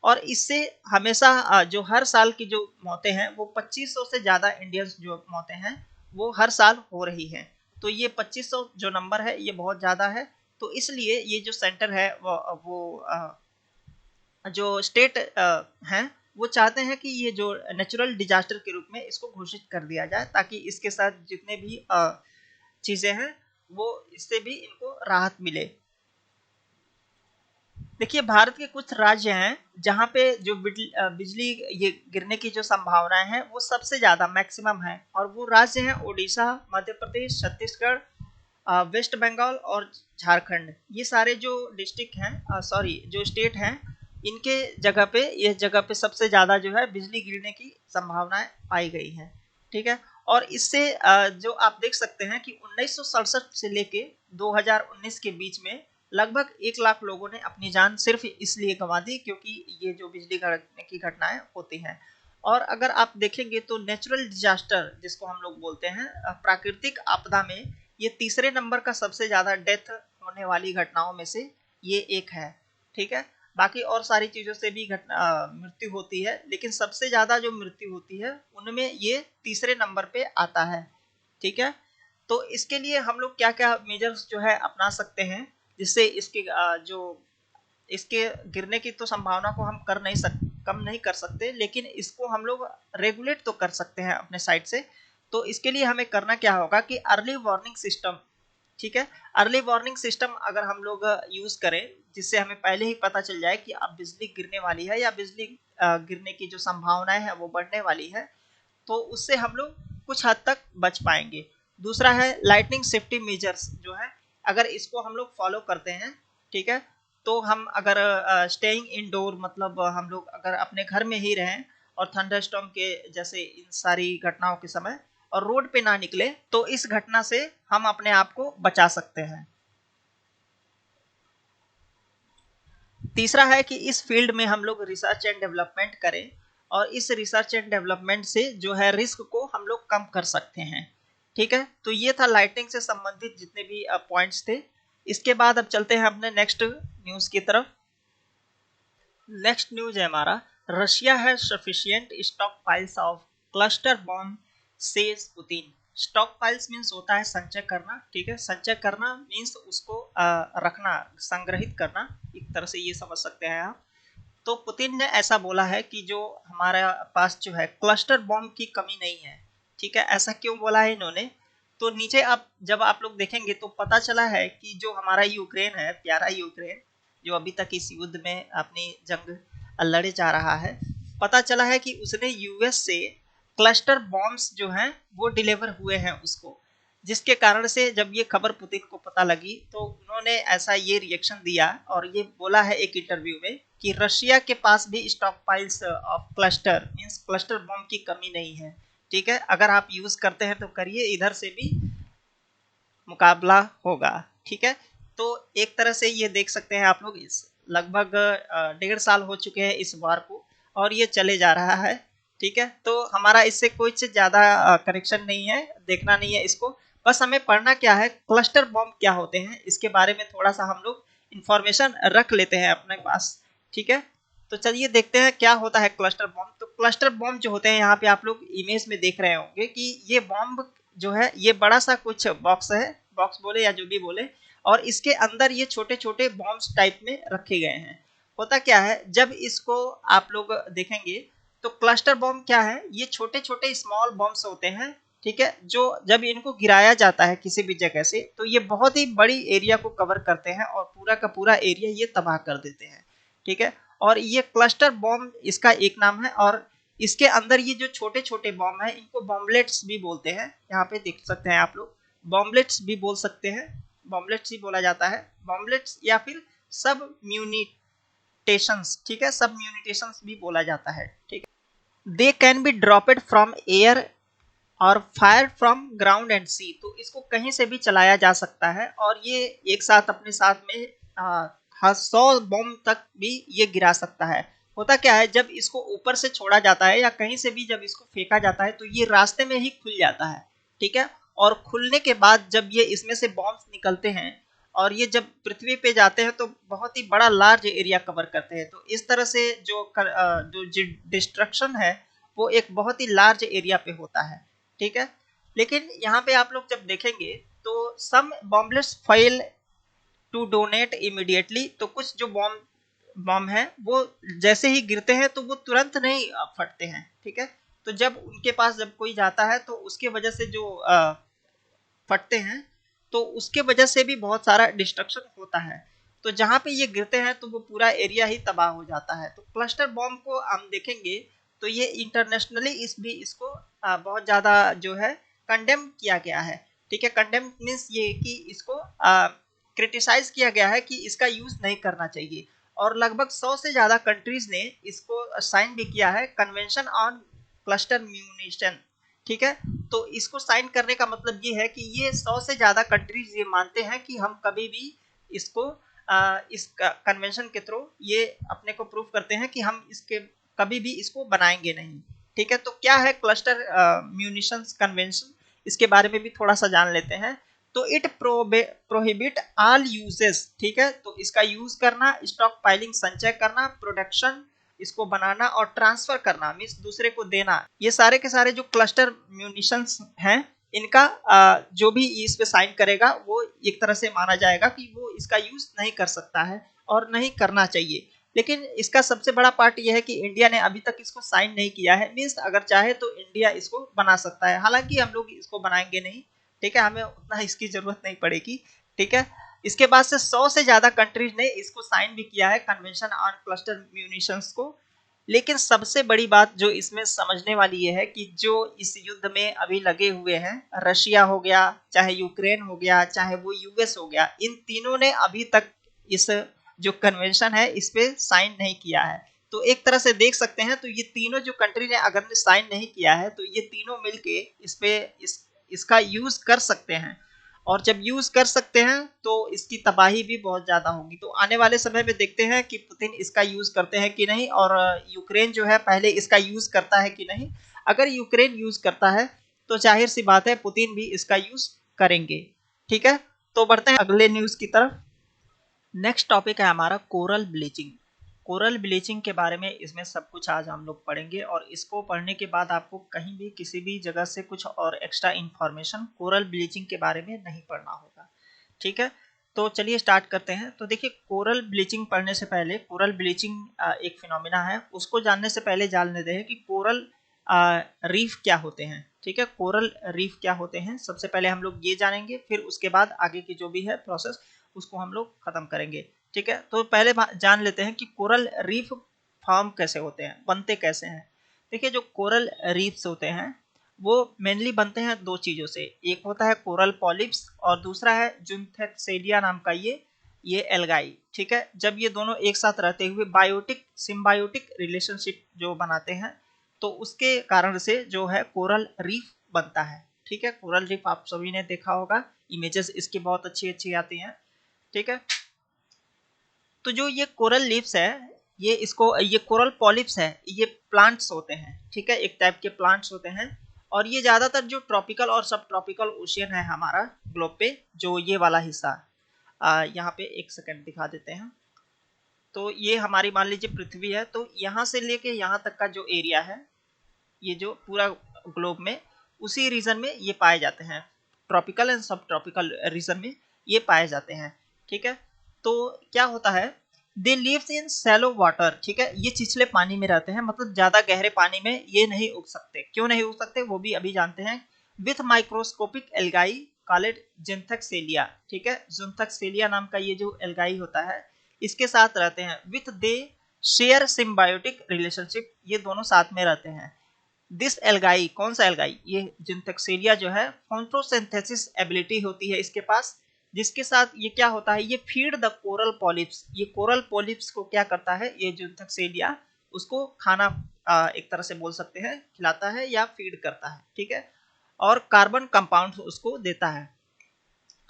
और इससे हमेशा जो हर साल की जो मौतें हैं वो 2500 से ज़्यादा इंडियंस जो मौतें हैं वो हर साल हो रही हैं। तो ये 2500 जो नंबर है ये बहुत ज़्यादा है। तो इसलिए ये जो सेंटर है वो जो स्टेट हैं वो चाहते हैं कि ये जो नेचुरल डिजास्टर के रूप में इसको घोषित कर दिया जाए, ताकि इसके साथ जितने भी चीज़ें हैं वो इससे भी इनको राहत मिले। देखिए भारत के कुछ राज्य हैं जहाँ पे जो बिजली ये गिरने की जो संभावनाएं हैं वो सबसे ज़्यादा मैक्सिमम है, और वो राज्य हैं उड़ीसा, मध्य प्रदेश, छत्तीसगढ़, वेस्ट बंगाल और झारखंड। ये सारे जो डिस्ट्रिक्ट हैं, सॉरी जो स्टेट हैं, इनके जगह पे ये जगह पे सबसे ज़्यादा जो है बिजली गिरने की संभावनाएं पाई गई हैं। ठीक है, और इससे जो आप देख सकते हैं कि 1967 से लेके 2019 के बीच में लगभग 1 लाख लोगों ने अपनी जान सिर्फ इसलिए गंवा दी क्योंकि ये जो बिजली कड़कने की घटनाएं होती हैं। और अगर आप देखेंगे तो नेचुरल डिजास्टर जिसको हम लोग बोलते हैं, प्राकृतिक आपदा में ये तीसरे नंबर का सबसे ज़्यादा डेथ होने वाली घटनाओं में से ये एक है। ठीक है, बाकी और सारी चीज़ों से भी मृत्यु होती है, लेकिन सबसे ज़्यादा जो मृत्यु होती है उनमें ये तीसरे नंबर पे आता है। ठीक है, तो इसके लिए हम लोग क्या क्या मेजर्स जो है अपना सकते हैं जिससे इसके जो इसके गिरने की तो संभावना को हम कम नहीं कर सकते, लेकिन इसको हम लोग रेगुलेट तो कर सकते हैं अपने साइड से। तो इसके लिए हमें करना क्या होगा कि अर्ली वार्निंग सिस्टम, ठीक है, अर्ली वार्निंग सिस्टम अगर हम लोग यूज करें जिससे हमें पहले ही पता चल जाए कि अब बिजली गिरने वाली है या बिजली गिरने की जो संभावनाएं है वो बढ़ने वाली है, तो उससे हम लोग कुछ हद तक बच पाएंगे। दूसरा है लाइटनिंग सेफ्टी मेजर्स जो है अगर इसको हम लोग फॉलो करते हैं, ठीक है, तो हम अगर स्टेइंग इंडोर मतलब हम लोग अगर अपने घर में ही रहें और थंडरस्टॉर्म के जैसे इन सारी घटनाओं के समय और रोड पे ना निकले, तो इस घटना से हम अपने आप को बचा सकते हैं। तीसरा है कि इस फील्ड में हम लोग रिसर्च एंड डेवलपमेंट करें और इस रिसर्च एंड डेवलपमेंट से जो है रिस्क को हम लोग कम कर सकते हैं। ठीक है, तो ये था लाइटिंग से संबंधित जितने भी पॉइंट्स थे। इसके बाद अब चलते हैं अपने नेक्स्ट न्यूज की तरफ। नेक्स्ट न्यूज है हमारा, रशिया है sufficient stock piles of cluster bomb says Putin. Stock piles means होता है संचय करना, ठीक है, संचय करना मीन्स उसको रखना, संग्रहित करना, एक तरह से ये समझ सकते हैं आप। तो पुतिन ने ऐसा बोला है कि जो हमारे पास जो है क्लस्टर बॉम्ब की कमी नहीं है। ठीक है, ऐसा क्यों बोला है इन्होंने, तो नीचे आप जब आप लोग देखेंगे तो पता चला है कि जो हमारा यूक्रेन है, प्यारा यूक्रेन, जो अभी तक इस युद्ध में अपनी जंग लड़े जा रहा है, पता चला है कि उसने यूएस से क्लस्टर बॉम्ब्स जो हैं वो डिलीवर हुए हैं उसको, जिसके कारण से जब ये खबर पुतिन को पता लगी तो उन्होंने ऐसा ये रिएक्शन दिया और ये बोला है एक इंटरव्यू में कि रशिया के पास भी stock piles of cluster means cluster bomb की कमी नहीं है। ठीक है, अगर आप यूज करते हैं तो करिए, इधर से भी मुकाबला होगा। ठीक है, तो एक तरह से ये देख सकते हैं आप लोग, इस लगभग 1.5 साल हो चुके हैं इस वार को और ये चले जा रहा है। ठीक है, तो हमारा इससे कुछ ज्यादा कनेक्शन नहीं है, देखना नहीं है इसको, बस हमें पढ़ना क्या है, क्लस्टर बॉम्ब क्या होते हैं इसके बारे में थोड़ा सा हम लोग इंफॉर्मेशन रख लेते हैं अपने पास। ठीक है, तो चलिए देखते हैं क्या होता है क्लस्टर बॉम्ब। तो क्लस्टर बॉम्ब जो होते हैं, यहाँ पे आप लोग इमेज में देख रहे होंगे कि ये बॉम्ब जो है ये बड़ा सा कुछ बॉक्स है, बॉक्स बोले या जो भी बोले, और इसके अंदर ये छोटे छोटे बॉम्ब्स टाइप में रखे गए हैं। होता क्या है, जब इसको आप लोग देखेंगे तो क्लस्टर बॉम्ब क्या है, ये छोटे छोटे स्मॉल बॉम्ब्स होते हैं। ठीक है, जो जब इनको गिराया जाता है किसी भी जगह से तो ये बहुत ही बड़ी एरिया को कवर करते हैं और पूरा का पूरा एरिया ये तबाह कर देते हैं। ठीक है, और ये क्लस्टर बॉम्ब इसका एक नाम है, और इसके अंदर ये जो छोटे छोटे बॉम्ब है इनको बॉम्बलेट्स भी बोलते हैं। यहाँ पे देख सकते हैं आप लोग, बॉम्बलेट्स भी बोल सकते हैं, बॉम्बलेट्स ही बोला जाता है, बॉम्बलेट्स या फिर सब म्यूनिटेशंस। ठीक है, सब म्यूनिटेशंस भी बोला जाता है। ठीक है, they can be dropped from air और fire from ground and sea. तो इसको कहीं से भी चलाया जा सकता है और ये एक साथ अपने साथ में 100 बॉम्ब तक भी ये गिरा सकता है। होता क्या है, जब इसको ऊपर से छोड़ा जाता है या कहीं से भी जब इसको फेंका जाता है तो ये रास्ते में ही खुल जाता है। ठीक है, और खुलने के बाद जब ये इसमें से बॉम्ब्स निकलते हैं और ये जब पृथ्वी पे जाते हैं तो बहुत ही बड़ा लार्ज एरिया कवर करते हैं। तो इस तरह से जो डिस्ट्रक्शन है वो एक बहुत ही लार्ज एरिया पे होता है। ठीक है, लेकिन यहाँ पे आप लोग जब देखेंगे तो some bomblets fail to detonate immediately. तो कुछ जो बॉम्ब बॉम्ब है वो जैसे ही गिरते हैं तो वो तुरंत नहीं फटते हैं। ठीक है, तो जब उनके पास जब कोई जाता है तो उसके वजह से जो फटते हैं तो उसके वजह से भी बहुत सारा डिस्ट्रक्शन होता है। तो जहाँ पे ये गिरते हैं तो वो पूरा एरिया ही तबाह हो जाता है। तो क्लस्टर बॉम्ब को हम देखेंगे तो ये इंटरनेशनली इसको बहुत ज़्यादा जो है कंडेम किया गया है। ठीक है, कंडेम मीन्स ये कि इसको क्रिटिसाइज किया गया है कि इसका यूज़ नहीं करना चाहिए, और लगभग 100 से ज़्यादा कंट्रीज ने इसको साइन भी किया है, कन्वेंशन ऑन क्लस्टर म्यूनिशन। ठीक है, तो इसको साइन करने का मतलब ये है कि ये 100 से ज़्यादा कंट्रीज ये मानते हैं कि हम कभी भी इसको इस कन्वेंशन के थ्रू ये अपने को प्रूव करते हैं कि हम इसके कभी भी इसको बनाएंगे नहीं। ठीक है, तो क्या है क्लस्टर म्यूनिशंस कन्वेंशन, इसके बारे में भी थोड़ा सा जान लेते हैं। तो इट प्रोहिबिट ऑल यूजेस। ठीक है, तो इसका यूज करना, स्टॉक पाइलिंग संचय करना, प्रोडक्शन इसको बनाना और ट्रांसफर करना मीन्स दूसरे को देना, ये सारे के सारे जो क्लस्टर म्यूनिशंस हैं इनका जो भी इस पे साइन करेगा वो एक तरह से माना जाएगा कि वो इसका यूज नहीं कर सकता है और नहीं करना चाहिए। लेकिन इसका सबसे बड़ा पार्ट यह है कि इंडिया ने अभी तक इसको साइन नहीं किया है, मीन्स अगर चाहे तो इंडिया इसको बना सकता है, हालांकि हम लोग इसको बनाएंगे नहीं। ठीक है, हमें उतना इसकी जरूरत नहीं पड़ेगी। ठीक है, इसके बाद से 100 से ज्यादा कंट्रीज ने इसको साइन भी किया है, कन्वेंशन ऑन क्लस्टर म्यूनिशंस को। लेकिन सबसे बड़ी बात जो इसमें समझने वाली ये है कि जो इस युद्ध में अभी लगे हुए हैं, रशिया हो गया, चाहे यूक्रेन हो गया, चाहे वो यूएस हो गया, इन तीनों ने अभी तक इस जो कन्वेंशन है इस पे साइन नहीं किया है। तो एक तरह से देख सकते हैं, तो ये तीनों जो कंट्री ने अगर साइन नहीं किया है तो ये तीनों मिलके इस पे इसका यूज कर सकते हैं, और जब यूज कर सकते हैं तो इसकी तबाही भी बहुत ज्यादा होगी। तो आने वाले समय में देखते हैं कि पुतिन इसका यूज करते हैं कि नहीं, और यूक्रेन जो है पहले इसका यूज करता है कि नहीं। अगर यूक्रेन यूज करता है तो जाहिर सी बात है पुतिन भी इसका यूज करेंगे। ठीक है, तो बढ़ते हैं अगले न्यूज की तरफ। नेक्स्ट टॉपिक है हमारा कोरल ब्लीचिंग। कोरल ब्लीचिंग के बारे में इसमें सब कुछ आज हम लोग पढ़ेंगे, और इसको पढ़ने के बाद आपको कहीं भी किसी भी जगह से कुछ और एक्स्ट्रा इन्फॉर्मेशन कोरल ब्लीचिंग के बारे में नहीं पढ़ना होगा। ठीक है, तो चलिए स्टार्ट करते हैं। तो देखिए, कोरल ब्लीचिंग पढ़ने से पहले, कोरल ब्लीचिंग एक फिनोमिना है, उसको जानने से पहले जान लेते हैं कि कोरल रीफ क्या होते हैं। ठीक है, कोरल रीफ क्या होते हैं सबसे पहले हम लोग ये जानेंगे, फिर उसके बाद आगे की जो भी है प्रोसेस उसको हम लोग खत्म करेंगे। ठीक है, तो पहले जान लेते हैं कि कोरल रीफ फॉर्म कैसे होते हैं, बनते कैसे हैं। देखिए, जो कोरल रीफ्स होते हैं वो मेनली बनते हैं दो चीजों से, एक होता है कोरल पॉलिप्स और दूसरा है जुन्थेक्सेलिया नाम का ये एल्गाई। ठीक है, जब ये दोनों एक साथ रहते हुए बायोटिक सिम्बायोटिक रिलेशनशिप जो बनाते हैं तो उसके कारण से जो है कोरल रीफ बनता है। ठीक है, कोरल रीफ आप सभी ने देखा होगा, इमेजेस इसकी बहुत अच्छी अच्छी आती हैं। ठीक है, तो जो ये कोरल लीव्स है, ये कोरल पॉलिप्स है, ये प्लांट्स होते हैं। ठीक है, एक टाइप के प्लांट्स होते हैं, और ये ज्यादातर जो ट्रॉपिकल और सब ट्रॉपिकल ओशियन है हमारा ग्लोब पे, जो ये वाला हिस्सा यहाँ पे एक सेकंड दिखा देते हैं। तो ये हमारी मान लीजिए पृथ्वी है, तो यहाँ से लेके यहाँ तक का जो एरिया है, ये जो पूरा ग्लोब में उसी रीजन में ये पाए जाते हैं, ट्रॉपिकल एंड सब ट्रॉपिकल रीजन में ये पाए जाते हैं। ठीक है, तो क्या होता है, दे लिव्स इन शैलो वाटर। ठीक है, ये छिछले पानी में रहते हैं, मतलब ज्यादा गहरे पानी में ये नहीं उग सकते। क्यों नहीं उग सकते वो भी अभी जानते हैं। विथ माइक्रोस्कोपिक एल्गाई कॉल्ड जिंथेक्सेलिया। ठीक है, जिंथेक्सेलिया नाम का ये जो एल्गाई होता है इसके साथ रहते हैं। With they share symbiotic relationship, ये दोनों साथ में रहते हैं। दिस एल्गाई, कौन सा एल्गाई, ये जिंथेक्सेलिया जो है, फोटोसिंथेसिस एबिलिटी होती है इसके पास, जिसके साथ ये क्या होता है, ये फीड द कोरल पॉलिप्स। ये कोरल पॉलिप्स को क्या करता है, ये जिंथेक्सेलिया उसको खाना एक तरह से बोल सकते हैं खिलाता है या फीड करता है। ठीक है, और कार्बन कंपाउंड उसको देता है,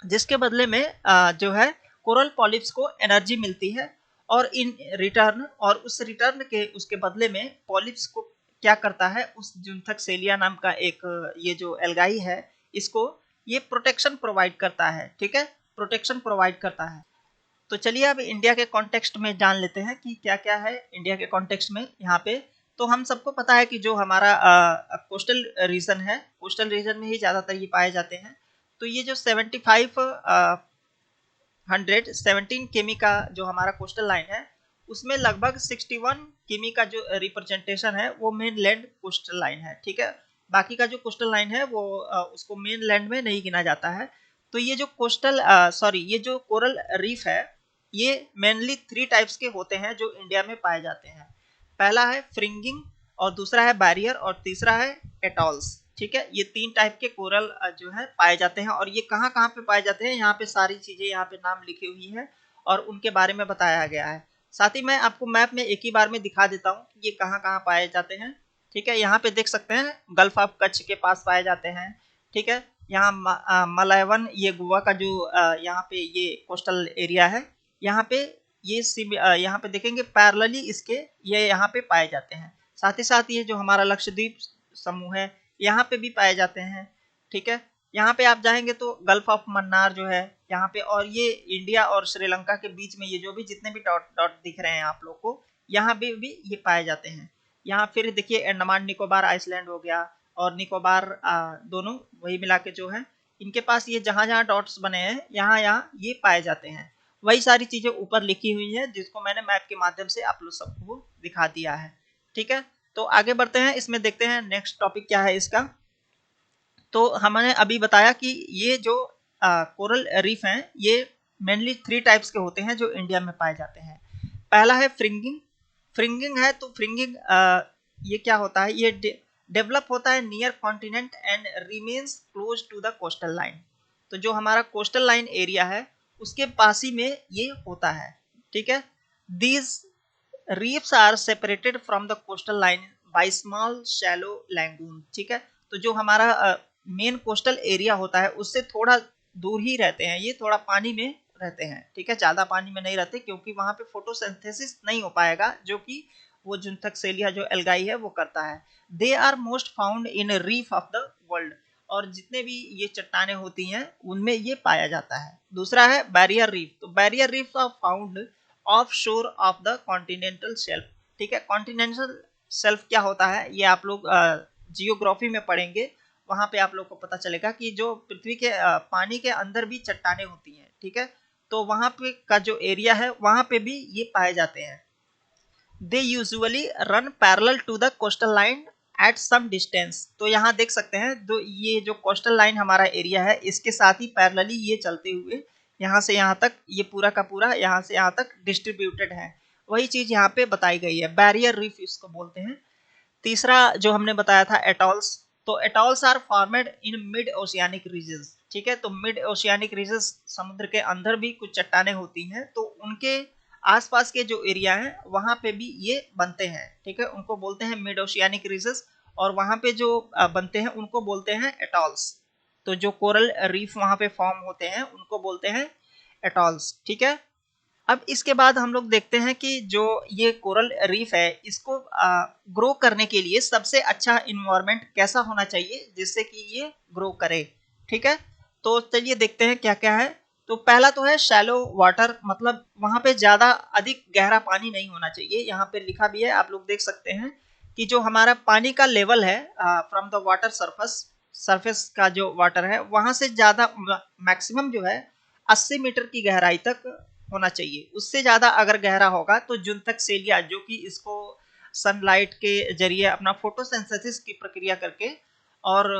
जिसके बदले में जो है कोरल पॉलिप्स को एनर्जी मिलती है। और इन रिटर्न, और उस रिटर्न के उसके बदले में पॉलिप्स को क्या करता है, उस जुन्थेक्सेलिया नाम का एक ये जो एल्गाई है, इसको ये प्रोटेक्शन प्रोवाइड करता है। ठीक है, प्रोटेक्शन प्रोवाइड करता है। तो चलिए अब इंडिया के कॉन्टेक्स्ट में जान लेते हैं कि क्या क्या है इंडिया के कॉन्टेक्स्ट में यहाँ पे। तो हम सबको पता है कि जो हमारा कोस्टल रीजन है, कोस्टल रीजन में ही ज़्यादातर ये पाए जाते हैं। तो ये जो 17 किमी का जो हमारा कोस्टल लाइन है, उसमें लगभग 61 किमी का जो रिप्रेजेंटेशन है वो मेन लैंड कोस्टल लाइन है। ठीक है, बाकी का जो कोस्टल लाइन है वो उसको मेन लैंड में नहीं गिना जाता है। तो ये जो ये जो कोरल रीफ है, ये मेनली 3 टाइप्स के होते हैं जो इंडिया में पाए जाते हैं। पहला है फ्रिंगिंग, और दूसरा है बैरियर, और तीसरा है एटॉल्स। ठीक है, ये 3 टाइप के कोरल जो है पाए जाते हैं, और ये कहाँ कहाँ पे पाए जाते हैं, यहाँ पे सारी चीजें यहाँ पे नाम लिखी हुई है और उनके बारे में बताया गया है। साथ ही मैं आपको मैप में एक ही बार में दिखा देता हूँ ये कहाँ कहाँ पाए जाते हैं। ठीक है, यहाँ पे देख सकते हैं गल्फ ऑफ कच्छ के पास पाए जाते हैं। ठीक है, यहाँ मलयवन, ये गोवा का जो यहाँ पे ये कोस्टल एरिया है, यहाँ पे ये यहाँ पे देखेंगे पैरेलली इसके ये यहाँ पे पाए जाते हैं। साथ ही साथ ये जो हमारा लक्षद्वीप समूह है यहाँ पे भी पाए जाते हैं। ठीक है, यहाँ पे आप जाएंगे तो गल्फ ऑफ मन्नार जो है यहाँ पे, और ये इंडिया और श्रीलंका के बीच में ये जो भी जितने भी डॉट डॉट दिख रहे हैं आप लोग को, यहाँ भी ये पाए जाते हैं। यहाँ फिर देखिए अंडमान निकोबार आइसलैंड हो गया और निकोबार, दोनों वही मिला के जो है, इनके पास ये जहाँ जहाँ डॉट्स बने हैं यहाँ यहाँ ये पाए जाते हैं। वही सारी चीजें ऊपर लिखी हुई है जिसको मैंने मैप के माध्यम से आप लोग सबको दिखा दिया है। ठीक है, तो आगे बढ़ते हैं, इसमें देखते हैं नेक्स्ट टॉपिक क्या है इसका। तो हमने अभी बताया कि ये जो कोरल रीफ हैं ये मेनली 3 टाइप्स के होते हैं जो इंडिया में पाए जाते हैं। पहला है फ्रिंगिंग। फ्रिंगिंग है तो फ्रिंगिंग ये क्या होता है, ये डेवलप होता है near continent and remains close to the coastal line. तो जो हमारा कोस्टल लाइन एरिया है उसके पास ही में ये होता है, ठीक है। These reefs are separated from the coastal line by small shallow lagoon, ठीक है। तो जो हमारा मेन कोस्टल एरिया होता है उससे थोड़ा दूर ही रहते हैं, ये थोड़ा पानी में रहते हैं, ठीक है, ज्यादा पानी में नहीं रहते क्योंकि वहां पे फोटोसिंथेसिस नहीं हो पाएगा जो कि वो जुन्थकसेलिया जो एल्गाई है वो करता है। They are most found in reef of the world, और जितने भी ये चट्टाने होती हैं उनमें ये पाया जाता है। दूसरा है बैरियर रीफ, तो barrier reef are found off shore of the continental shelf, ठीक है। कॉन्टिनेंटल शेल्फ क्या होता है ये आप लोग जियोग्राफी में पढ़ेंगे, वहां पे आप लोग को पता चलेगा कि जो पृथ्वी के पानी के अंदर भी चट्टाने होती हैं, ठीक है। तो वहां पे का जो एरिया है वहां पे भी ये पाए जाते हैं। They usually run parallel to the coastal line at some distance, तो यहाँ देख सकते हैं तो ये जो कोस्टल लाइन हमारा एरिया है इसके साथ ही पैरेलली ये चलते हुए यहाँ से यहाँ तक ये पूरा का पूरा यहाँ से यहाँ तक डिस्ट्रीब्यूटेड है। वही चीज यहाँ पे बताई गई है, बैरियर रीफ इसको बोलते हैं। तीसरा जो हमने बताया था एटॉल्स, तो atolls are formed in mid oceanic regions, ठीक है। तो मिड ओशियानिक रीजन्स समुद्र के अंदर भी कुछ चट्टाने होती हैं, तो उनके आसपास के जो एरिया है वहां पे भी ये बनते हैं, ठीक है, उनको बोलते हैं मिड ओशियानिक रीजन्स। और वहां पे जो बनते हैं उनको बोलते हैं एटॉल्स। तो जो कोरल रीफ वहां पे फॉर्म होते हैं उनको बोलते हैं एटॉल्स, ठीक है। अब इसके बाद हम लोग देखते हैं कि जो ये कोरल रीफ है इसको ग्रो करने के लिए सबसे अच्छा इन्वायरमेंट कैसा होना चाहिए जिससे कि ये ग्रो करे, ठीक है। तो चलिए देखते हैं क्या क्या है। तो पहला तो है शैलो वाटर, मतलब वहां पे ज्यादा अधिक गहरा पानी नहीं होना चाहिए। यहाँ पे लिखा भी है, आप लोग देख सकते हैं कि जो हमारा पानी का लेवल है from the water surface, surface का जो वाटर है वहां से ज्यादा मैक्सिमम जो है 80 मीटर की गहराई तक होना चाहिए। उससे ज्यादा अगर गहरा होगा तो जुन्थकसेलिया जो कि इसको सनलाइट के जरिए अपना फोटोसिंथेसिस की प्रक्रिया करके और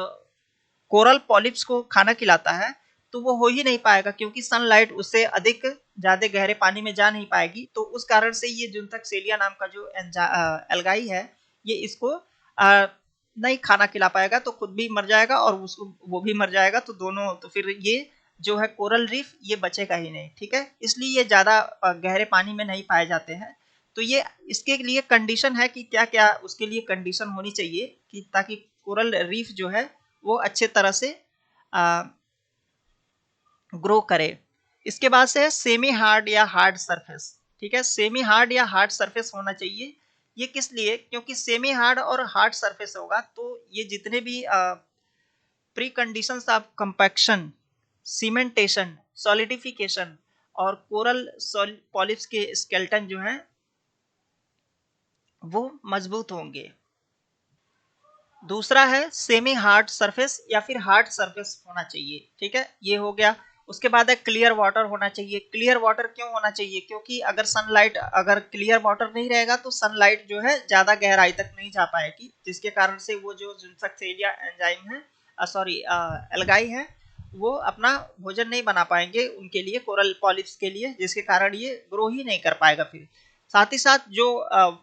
कोरल पॉलिप्स को खाना खिलाता है, तो वो हो ही नहीं पाएगा क्योंकि सनलाइट उससे अधिक ज्यादा गहरे पानी में जा नहीं पाएगी। तो उस कारण से ये जुन्थकसेलिया नाम का जो एल्गाई है ये इसको नहीं खाना खिला पाएगा, तो खुद भी मर जाएगा और उसको वो भी मर जाएगा, तो दोनों, तो फिर ये जो है कोरल रीफ ये बचेगा ही नहीं, ठीक है। इसलिए ये ज्यादा गहरे पानी में नहीं पाए जाते हैं। तो ये इसके लिए कंडीशन है कि क्या क्या उसके लिए कंडीशन होनी चाहिए कि ताकि कोरल रीफ जो है वो अच्छे तरह से ग्रो करे। इसके बाद से सेमी हार्ड या हार्ड सरफेस, ठीक है। सेमी हार्ड या हार्ड सरफेस होना चाहिए। ये किस लिए, क्योंकि सेमी हार्ड और हार्ड सरफेस होगा तो ये जितने भी pre conditions of compaction, cementation, solidification और कोरल पॉलिप्स के स्केलेटन जो हैं वो मजबूत होंगे। दूसरा है सेमी हार्ड सरफेस या फिर हार्ड सरफेस होना चाहिए, ठीक है, ये हो गया। उसके बाद है क्लियर वाटर होना चाहिए। क्लियर वाटर क्यों होना चाहिए, क्योंकि अगर सनलाइट, अगर क्लियर वाटर नहीं रहेगा तो सनलाइट जो है ज्यादा गहराई तक नहीं जा पाएगी, जिसके कारण से वो जो जुन्थकसेलिया एंजाइम है, सॉरी एल्गाई है, वो अपना भोजन नहीं बना पाएंगे उनके लिए, कोरल पॉलिप्स के लिए, जिसके कारण ये ग्रो ही नहीं कर पाएगा। फिर साथ ही साथ जो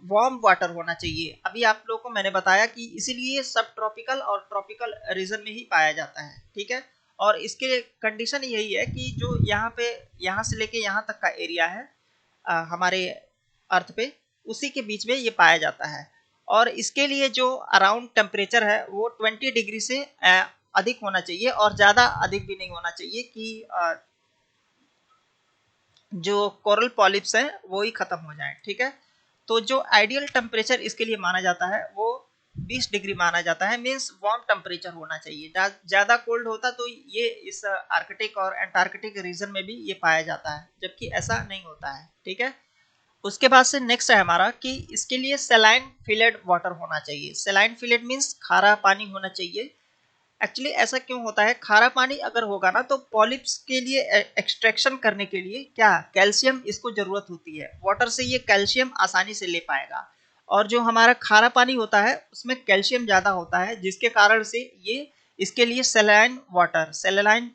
वार्म वाटर होना चाहिए, अभी आप लोगों को मैंने बताया कि इसीलिए सब ट्रॉपिकल और ट्रॉपिकल रीजन में ही पाया जाता है, ठीक है। और इसके कंडीशन यही है कि जो यहाँ पे, यहाँ से लेके यहाँ तक का एरिया है हमारे अर्थ पे, उसी के बीच में ये पाया जाता है। और इसके लिए जो अराउंड टेम्परेचर है वो 20 डिग्री से अधिक होना चाहिए और ज़्यादा अधिक भी नहीं होना चाहिए कि जो कोरल पॉलिप्स हैं वो ही खत्म हो जाए, ठीक है। तो जो आइडियल टेम्परेचर इसके लिए माना जाता है वो 20 डिग्री माना जाता है, मीन्स वार्म टेम्परेचर होना चाहिए। ज़्यादा कोल्ड होता तो ये इस आर्कटिक और एंटार्कटिक रीजन में भी ये पाया जाता है, जबकि ऐसा नहीं होता है, ठीक है। उसके बाद से नेक्स्ट है हमारा कि इसके लिए सेलाइन फिलेड वाटर होना चाहिए। सेलाइन फिलेड मीन्स खारा पानी होना चाहिए। एक्चुअली ऐसा क्यों होता है, खारा पानी अगर होगा ना तो पॉलिप्स के लिए एक्सट्रैक्शन करने के लिए क्या कैल्शियम इसको जरूरत होती है, वाटर से ये कैल्शियम आसानी से ले पाएगा। और जो हमारा खारा पानी होता है उसमें कैल्शियम ज्यादा होता है, जिसके कारण से ये इसके लिए सेलेनाइन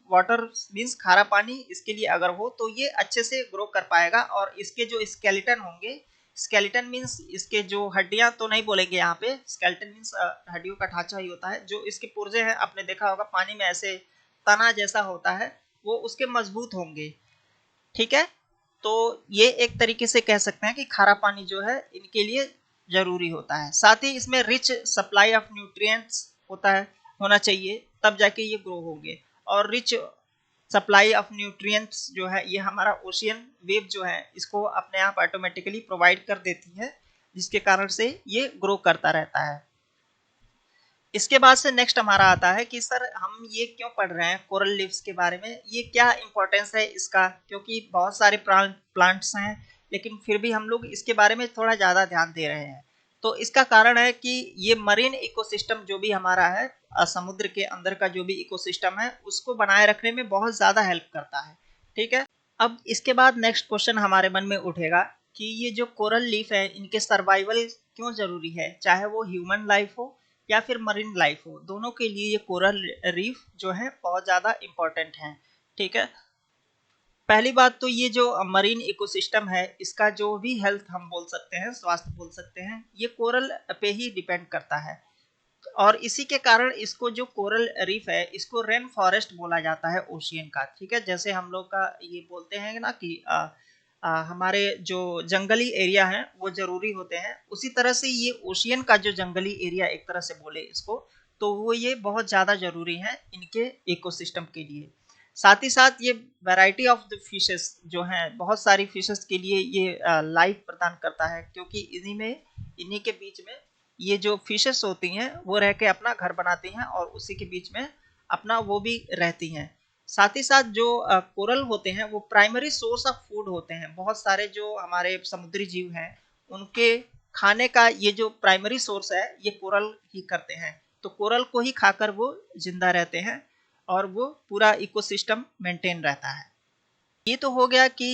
वाटर मीन्स खारा पानी इसके लिए अगर हो तो ये अच्छे से ग्रो कर पाएगा और इसके जो स्केलेटन होंगे, स्केलेटन मीन्स इसके जो हड्डियां तो नहीं बोलेंगे यहाँ पे, स्केलेटन मीन्स हड्डियों का ढांचा ही होता है। जो इसके पुर्जे हैं आपने देखा होगा पानी में ऐसे तना जैसा होता है, वो उसके मजबूत होंगे। ठीक है, तो ये एक तरीके से कह सकते हैं कि खारा पानी जो है इनके लिए जरूरी होता है। साथ ही इसमें रिच सप्लाई ऑफ न्यूट्रिएंट्स होता है, होना चाहिए, तब जाके ये ग्रो होंगे। और रिच सप्लाई ऑफ न्यूट्रिएंट्स जो है ये हमारा ओशियन वेव जो है इसको अपने आप ऑटोमेटिकली प्रोवाइड कर देती है, जिसके कारण से ये ग्रो करता रहता है। इसके बाद से नेक्स्ट हमारा आता है कि सर हम ये क्यों पढ़ रहे हैं कोरल लीव्स के बारे में, ये क्या इंपॉर्टेंस है इसका, क्योंकि बहुत सारे प्लांट्स हैं लेकिन फिर भी हम लोग इसके बारे में थोड़ा ज़्यादा ध्यान दे रहे हैं। तो इसका कारण है कि ये मरीन इकोसिस्टम जो भी हमारा है, समुद्र के अंदर का जो भी इकोसिस्टम है उसको बनाए रखने में बहुत ज़्यादा हेल्प करता है। ठीक है, अब इसके बाद नेक्स्ट क्वेश्चन हमारे मन में उठेगा कि ये जो कोरल लीफ है इनके सर्वाइवल क्यों जरूरी है, चाहे वो ह्यूमन लाइफ हो या फिर मरीन लाइफ हो, दोनों के लिए ये कोरल रीफ जो है बहुत ज़्यादा इम्पोर्टेंट है। ठीक है, पहली बात तो ये जो मरीन इकोसिस्टम है इसका जो भी हेल्थ हम बोल सकते हैं, स्वास्थ्य बोल सकते हैं, ये कोरल पे ही डिपेंड करता है। और इसी के कारण इसको जो कोरल रीफ है इसको रेन फॉरेस्ट बोला जाता है ओशियन का। ठीक है, जैसे हम लोग का ये बोलते हैं ना कि हमारे जो जंगली एरिया हैं वो जरूरी होते हैं, उसी तरह से ये ओशियन का जो जंगली एरिया एक तरह से बोले इसको, तो वो ये बहुत ज़्यादा जरूरी है इनके इकोसिस्टम के लिए। साथ ही साथ ये वैरायटी ऑफ द फिशेस जो हैं, बहुत सारी फिशेस के लिए ये लाइफ प्रदान करता है, क्योंकि इन्हीं के बीच में ये जो फिशेस होती हैं वो रह के अपना घर बनाती हैं और उसी के बीच में अपना वो भी रहती हैं। साथ ही साथ जो कोरल होते हैं वो प्राइमरी सोर्स ऑफ फूड होते हैं। बहुत सारे जो हमारे समुद्री जीव हैं उनके खाने का ये जो प्राइमरी सोर्स है ये कोरल ही करते हैं। तो कोरल को ही खाकर वो जिंदा रहते हैं और वो पूरा इकोसिस्टम मेंटेन रहता है। ये तो हो गया कि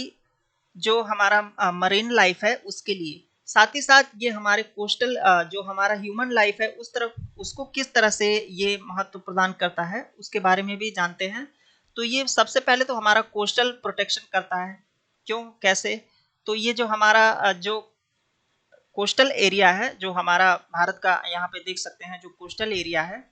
जो हमारा मरीन लाइफ है उसके लिए। साथ ही साथ ये हमारे कोस्टल जो हमारा ह्यूमन लाइफ है उस तरफ उसको किस तरह से ये महत्व प्रदान करता है उसके बारे में भी जानते हैं। तो ये सबसे पहले तो हमारा कोस्टल प्रोटेक्शन करता है। क्यों, कैसे? तो ये जो हमारा जो कोस्टल एरिया है, जो हमारा भारत का यहाँ पे देख सकते हैं जो कोस्टल एरिया है,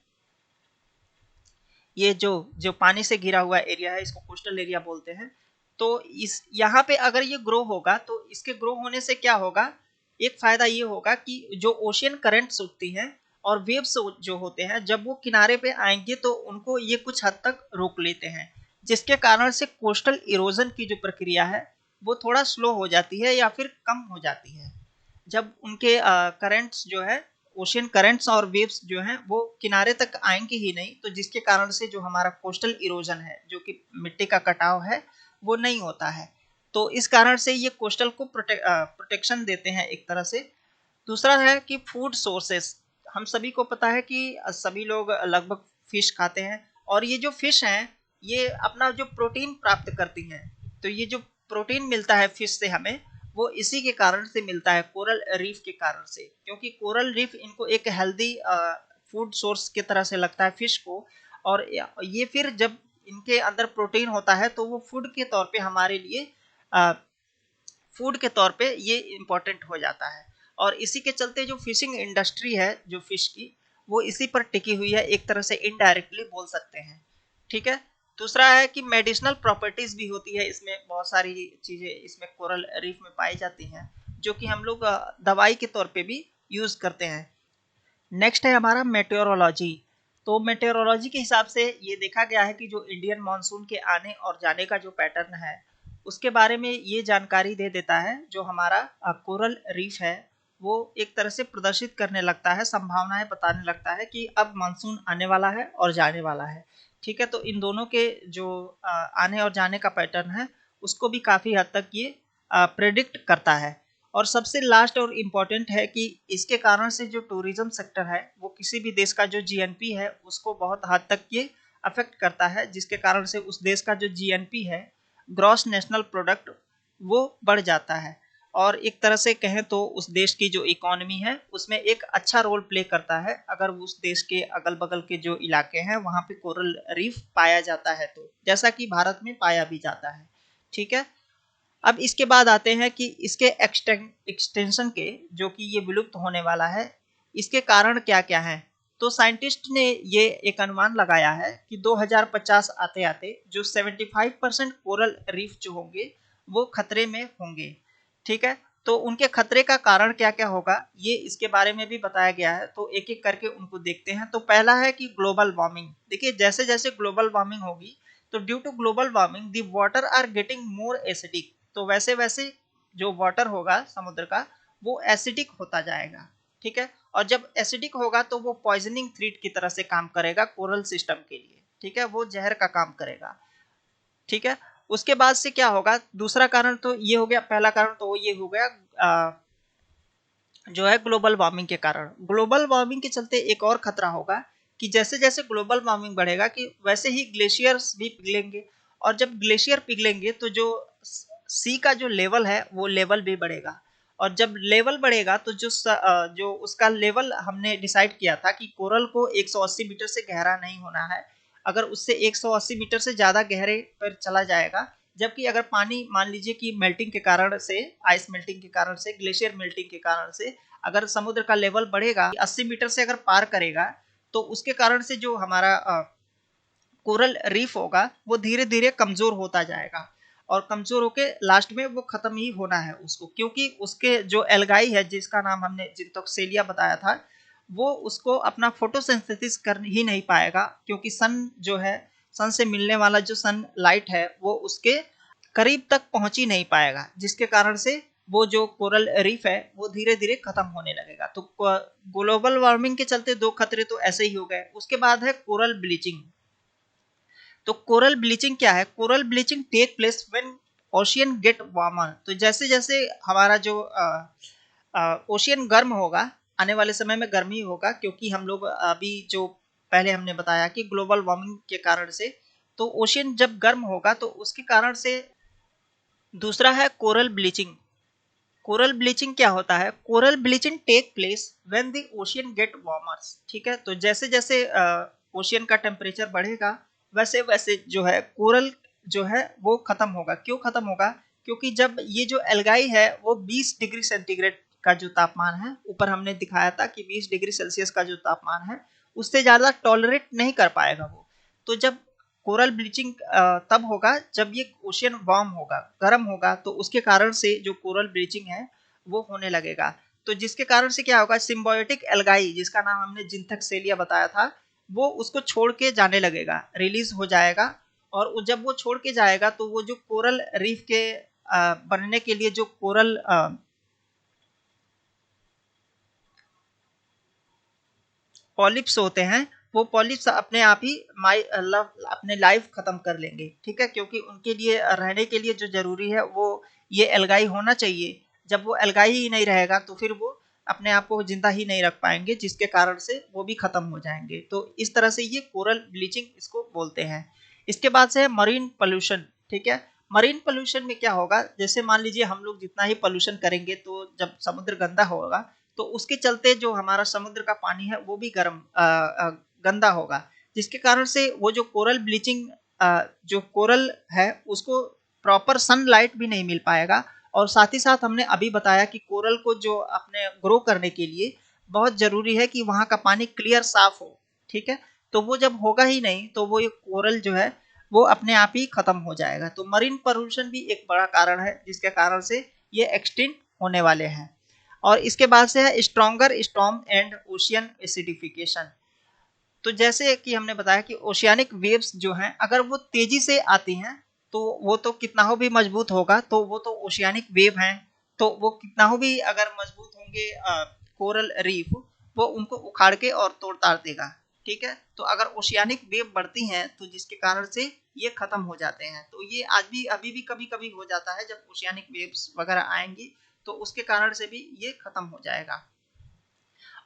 ये जो जो पानी से घिरा हुआ एरिया है इसको कोस्टल एरिया बोलते हैं। तो इस यहाँ पे अगर ये ग्रो होगा तो इसके ग्रो होने से क्या होगा, एक फायदा ये होगा कि जो ओशियन करंट्स उठती हैं और वेव्स जो होते हैं जब वो किनारे पे आएंगे तो उनको ये कुछ हद तक रोक लेते हैं, जिसके कारण से कोस्टल इरोजन की जो प्रक्रिया है वो थोड़ा स्लो हो जाती है या फिर कम हो जाती है। जब उनके करंट्स जो है, ओशियन करंट्स और वेव्स जो हैं वो किनारे तक आएंगे ही नहीं, तो जिसके कारण से जो हमारा कोस्टल इरोजन है, जो कि मिट्टी का कटाव है, वो नहीं होता है। तो इस कारण से ये कोस्टल को प्रोटेक्शन देते हैं एक तरह से। दूसरा है कि फूड सोर्सेस, हम सभी को पता है कि सभी लोग लगभग फिश खाते हैं और ये जो फिश हैं ये अपना जो प्रोटीन प्राप्त करती हैं। तो ये जो प्रोटीन मिलता है फिश से हमें, वो इसी के कारण से मिलता है, कोरल रीफ के कारण से, क्योंकि कोरल रीफ इनको एक हेल्दी फूड सोर्स की तरह से लगता है फिश को। और ये फिर जब इनके अंदर प्रोटीन होता है तो वो फूड के तौर पे हमारे लिए फूड के तौर पे ये इम्पोर्टेंट हो जाता है। और इसी के चलते जो फिशिंग इंडस्ट्री है जो फिश की, वो इसी पर टिकी हुई है, एक तरह से इनडायरेक्टली बोल सकते हैं। ठीक है, दूसरा है कि मेडिसिनल प्रॉपर्टीज भी होती है इसमें, बहुत सारी चीजें इसमें कोरल रीफ में पाई जाती हैं जो कि हम लोग दवाई के तौर पे भी यूज करते हैं। नेक्स्ट है हमारा मेटेओरोलॉजी। तो मेटेओरोलॉजी के हिसाब से ये देखा गया है कि जो इंडियन मानसून के आने और जाने का जो पैटर्न है उसके बारे में ये जानकारी दे देता है। जो हमारा कोरल रीफ है वो एक तरह से प्रदर्शित करने लगता है, संभावनाएं बताने लगता है कि अब मानसून आने वाला है और जाने वाला है। ठीक है, तो इन दोनों के जो आने और जाने का पैटर्न है उसको भी काफ़ी हद तक ये प्रेडिक्ट करता है। और सबसे लास्ट और इम्पॉर्टेंट है कि इसके कारण से जो टूरिज्म सेक्टर है वो किसी भी देश का जो जीएनपी है उसको बहुत हद तक ये अफेक्ट करता है, जिसके कारण से उस देश का जो जीएनपी है, ग्रॉस नेशनल प्रोडक्ट, वो बढ़ जाता है। और एक तरह से कहें तो उस देश की जो इकोनॉमी है उसमें एक अच्छा रोल प्ले करता है अगर उस देश के अगल बगल के जो इलाके हैं वहाँ पे कोरल रीफ पाया जाता है, तो जैसा कि भारत में पाया भी जाता है। ठीक है, अब इसके बाद आते हैं कि इसके एक्सटेंशन के, जो कि ये विलुप्त होने वाला है, इसके कारण क्या क्या हैं। तो साइंटिस्ट ने ये एक अनुमान लगाया है कि 2050 आते आते जो 75% कोरल रीफ जो होंगे वो खतरे में होंगे। ठीक है, तो उनके खतरे का कारण क्या क्या होगा ये इसके बारे में भी बताया गया है। तो एक एक करके उनको देखते हैं। तो पहला है कि ग्लोबल वार्मिंग। देखिए, जैसे जैसे ग्लोबल वार्मिंग होगी तो due to global warming the water are getting more acidic. तो वैसे वैसे जो वाटर होगा समुद्र का वो एसिडिक होता जाएगा। ठीक है, और जब एसिडिक होगा तो वो पॉइजनिंग थ्रेट की तरह से काम करेगा कोरल सिस्टम के लिए। ठीक है, वो जहर का काम करेगा। ठीक है, उसके बाद से क्या होगा, दूसरा कारण तो ये हो गया, पहला कारण तो ये हो गया जो है ग्लोबल वार्मिंग के कारण। ग्लोबल वार्मिंग के चलते एक और खतरा होगा कि जैसे जैसे ग्लोबल वार्मिंग बढ़ेगा कि वैसे ही ग्लेशियर्स भी पिघलेंगे, और जब ग्लेशियर पिघलेंगे तो जो सी का जो लेवल है वो लेवल भी बढ़ेगा। और जब लेवल बढ़ेगा तो जो उसका लेवल हमने डिसाइड किया था कि कोरल को 180 मीटर से गहरा नहीं होना है। अगर उससे 180 मीटर से ज़्यादा गहरे पर चला जाएगा, जबकि अगर पानी मान लीजिए कि मेल्टिंग के कारण से, आइस मेल्टिंग के कारण से, ग्लेशियर मेल्टिंग के कारण से अगर समुद्र का लेवल बढ़ेगा 80 मीटर से अगर पार करेगा, तो उसके कारण से जो हमारा कोरल रीफ होगा वो धीरे धीरे कमजोर होता जाएगा, और कमजोर होके लास्ट में वो खत्म ही होना है उसको, क्योंकि उसके जो एल्गाई है जिसका नाम हमने जिंथोक्सेलिया बताया था, वो उसको अपना फोटोसिंथेसिस कर ही नहीं पाएगा, क्योंकि सन जो है, सन से मिलने वाला जो सन लाइट है वो उसके करीब तक पहुंच ही नहीं पाएगा, जिसके कारण से वो जो कोरल रीफ है वो धीरे धीरे खत्म होने लगेगा। तो ग्लोबल वार्मिंग के चलते दो खतरे तो ऐसे ही हो गए। उसके बाद है कोरल ब्लीचिंग। तो कोरल ब्लीचिंग क्या है, coral bleaching take place when ocean get warmer. तो जैसे जैसे हमारा जो ओशियन गर्म होगा, आने वाले समय में गर्मी होगा, क्योंकि हम लोग अभी जो पहले हमने बताया कि ग्लोबल वार्मिंग के कारण से, तो ओशियन जब गर्म होगा तो उसके कारण से। दूसरा है कोरल ब्लीचिंग। कोरल ब्लीचिंग क्या होता है, coral bleaching take place when the ocean get warmers. ठीक है, तो जैसे जैसे ओशियन का टेम्परेचर बढ़ेगा वैसे वैसे जो है कोरल जो है वो खत्म होगा। क्यों खत्म होगा, क्योंकि जब ये जो एल्गाई है वो 20 डिग्री सेंटीग्रेड का जो तापमान है, ऊपर हमने दिखाया था कि 20 डिग्री सेल्सियस का जो तापमान है उससे ज़्यादा टॉलरेट नहीं कर पाएगा वो। तो जब कोरल ब्लीचिंग तब होगा जब ये ओशियन वार्म होगा, गर्म होगा, तो उसके कारण से जो कोरल ब्लीचिंग है वो होने लगेगा। तो जिसके कारण से क्या होगा, सिम्बायोटिक एल्गाई जिसका नाम हमने जिंथेक्सेलिया बताया था, वो उसको छोड़ के जाने लगेगा, रिलीज हो जाएगा। और जब वो छोड़ के जाएगा तो वो जो कोरल रीफ के बनने के लिए जो कोरल पॉलिप्स होते हैं, वो पॉलिप्स अपने आप ही अपने लाइफ खत्म कर लेंगे। ठीक है, क्योंकि उनके लिए रहने के लिए जो जरूरी है वो ये एल्गाई होना चाहिए। जब वो एल्गाई ही नहीं रहेगा तो फिर वो अपने आप को जिंदा ही नहीं रख पाएंगे, जिसके कारण से वो भी खत्म हो जाएंगे। तो इस तरह से ये कोरल ब्लीचिंग इसको बोलते हैं। इसके बाद से है मरीन पोल्यूशन। ठीक है, मरीन पोल्यूशन में क्या होगा, जैसे मान लीजिए हम लोग जितना ही पोल्यूशन करेंगे तो जब समुद्र गंदा होगा तो उसके चलते जो हमारा समुद्र का पानी है वो भी गंदा होगा, जिसके कारण से वो जो कोरल ब्लीचिंग जो कोरल है उसको प्रॉपर सनलाइट भी नहीं मिल पाएगा। और साथ ही साथ हमने अभी बताया कि कोरल को जो अपने ग्रो करने के लिए बहुत जरूरी है कि वहाँ का पानी क्लियर साफ हो। ठीक है, तो वो जब होगा ही नहीं तो वो ये कोरल जो है वो अपने आप ही खत्म हो जाएगा। तो मरीन पोल्यूशन भी एक बड़ा कारण है जिसके कारण से ये एक्सटिंक्ट होने वाले हैं। और इसके बाद से है stronger storm and ocean acidification. तो जैसे कि हमने बताया कि ओशियानिक वेव्स जो हैं अगर वो तेजी से आती हैं तो वो तो कितना हो भी मजबूत होगा, तो वो तो ओशियानिक वेव हैं, तो वो कितना हो भी अगर मजबूत होंगे कोरल रीफ, वो उनको उखाड़ के और तोड़ ताड़ देगा। ठीक है, तो अगर ओशियानिक वेव बढ़ती हैं तो जिसके कारण से ये खत्म हो जाते हैं। तो ये आज भी अभी भी कभी कभी हो जाता है, जब ओशियानिक वेव्स वगैरह आएंगी तो उसके कारण से भी ये खत्म हो जाएगा।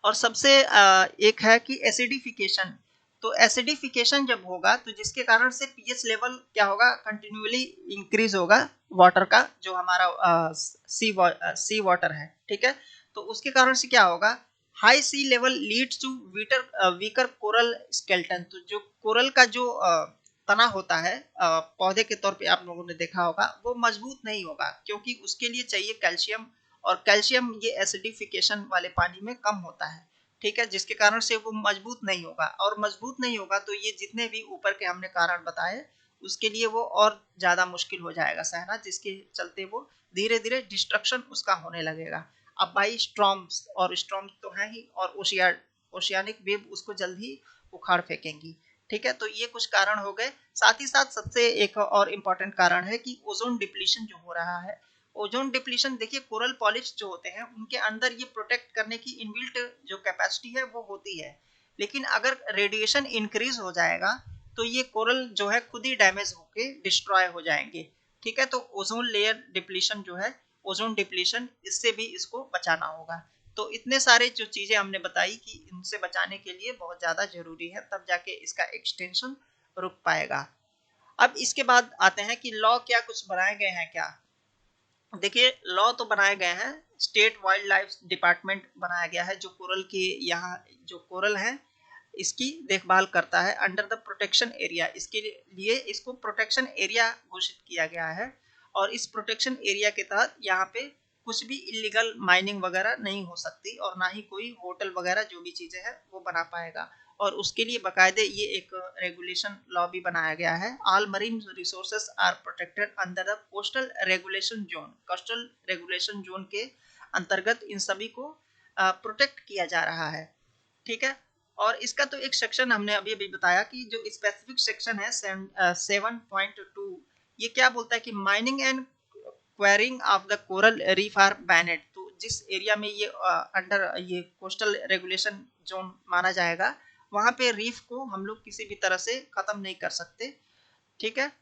और सबसे एक है कि एसिडिफिकेशन। तो एसिडिफिकेशन जब होगा तो जिसके कारण से पीएच लेवल क्या होगा, कंटिन्यूअली इंक्रीज होगा वाटर का, जो हमारा सी वाटर है। ठीक है, तो उसके कारण से क्या होगा, high sea level leads to weaker coral skeleton. तो जो कोरल का जो तना होता है पौधे के तौर पे आप लोगों ने देखा होगा, वो मजबूत नहीं होगा, क्योंकि उसके लिए चाहिए कैल्शियम, और कैल्शियम ये एसिडिफिकेशन वाले पानी में कम होता है, ठीक है, जिसके कारण से वो मजबूत नहीं होगा, और मजबूत नहीं होगा तो ये जितने भी ऊपर के हमने कारण बताए उसके लिए वो और ज्यादा मुश्किल हो जाएगा सहना, जिसके चलते वो धीरे धीरे डिस्ट्रक्शन उसका होने लगेगा। अब भाई स्ट्रॉम्स, और स्ट्रॉम्स तो है ही, और ओशियानिक वेव उसको जल्द ही उखाड़ फेंकेंगी, ठीक है। तो ये कुछ कारण हो गए। साथ ही साथ सबसे एक और इम्पॉर्टेंट कारण है कि ओजोन डिप्लीशन जो हो रहा है। ओजोन डिप्लीशन देखिए, कोरल पॉलिप्स जो होते हैं उनके अंदर ये प्रोटेक्ट करने की इनबिल्ट जो कैपेसिटी है वो होती है, लेकिन अगर रेडिएशन इंक्रीज हो जाएगा तो ये कोरल जो है खुद ही डैमेज होके डिस्ट्रॉय हो जाएंगे, ठीक है। तो ओजोन लेयर डिप्लीशन जो है, ओजोन डिप्लीशन, इससे भी इसको बचाना होगा। तो इतने सारे जो चीजें हमने बताई कि इनसे बचाने के लिए बहुत ज्यादा जरूरी है, तब जाके इसका एक्सटेंशन रुक पाएगा। अब इसके बाद आते हैं कि लॉ क्या कुछ बनाए गए हैं क्या। देखिए, लॉ तो बनाए गए हैं, स्टेट वाइल्ड लाइफ डिपार्टमेंट बनाया गया है जो कोरल के यहाँ जो कोरल है इसकी देखभाल करता है अंडर द प्रोटेक्शन एरिया। इसके लिए इसको प्रोटेक्शन एरिया घोषित किया गया है, और इस प्रोटेक्शन एरिया के तहत यहाँ पे कुछ भी इलीगल माइनिंग वगैरह नहीं हो सकती, और ना ही कोई होटल वगैरह जो भी चीजें हैं वो बना पाएगा। और उसके लिए बाकायदे ये एक रेगुलेशन लॉ भी बनाया गया है। All marine resources are protected under the coastal regulation zone. Coastal regulation zone के अंतर्गत इन सभी को प्रोटेक्ट किया जा रहा है, ठीक है। और इसका तो एक सेक्शन हमने अभी अभी बताया कि जो स्पेसिफिक सेक्शन है 7.2, ये क्या बोलता है कि mining and quarrying of the coral reef are banned. तो जिस एरिया में ये अंडर ये कोस्टल रेगुलेशन जोन माना जाएगा, वहां पे रीफ को हम लोग किसी भी तरह से खत्म नहीं कर सकते, ठीक है।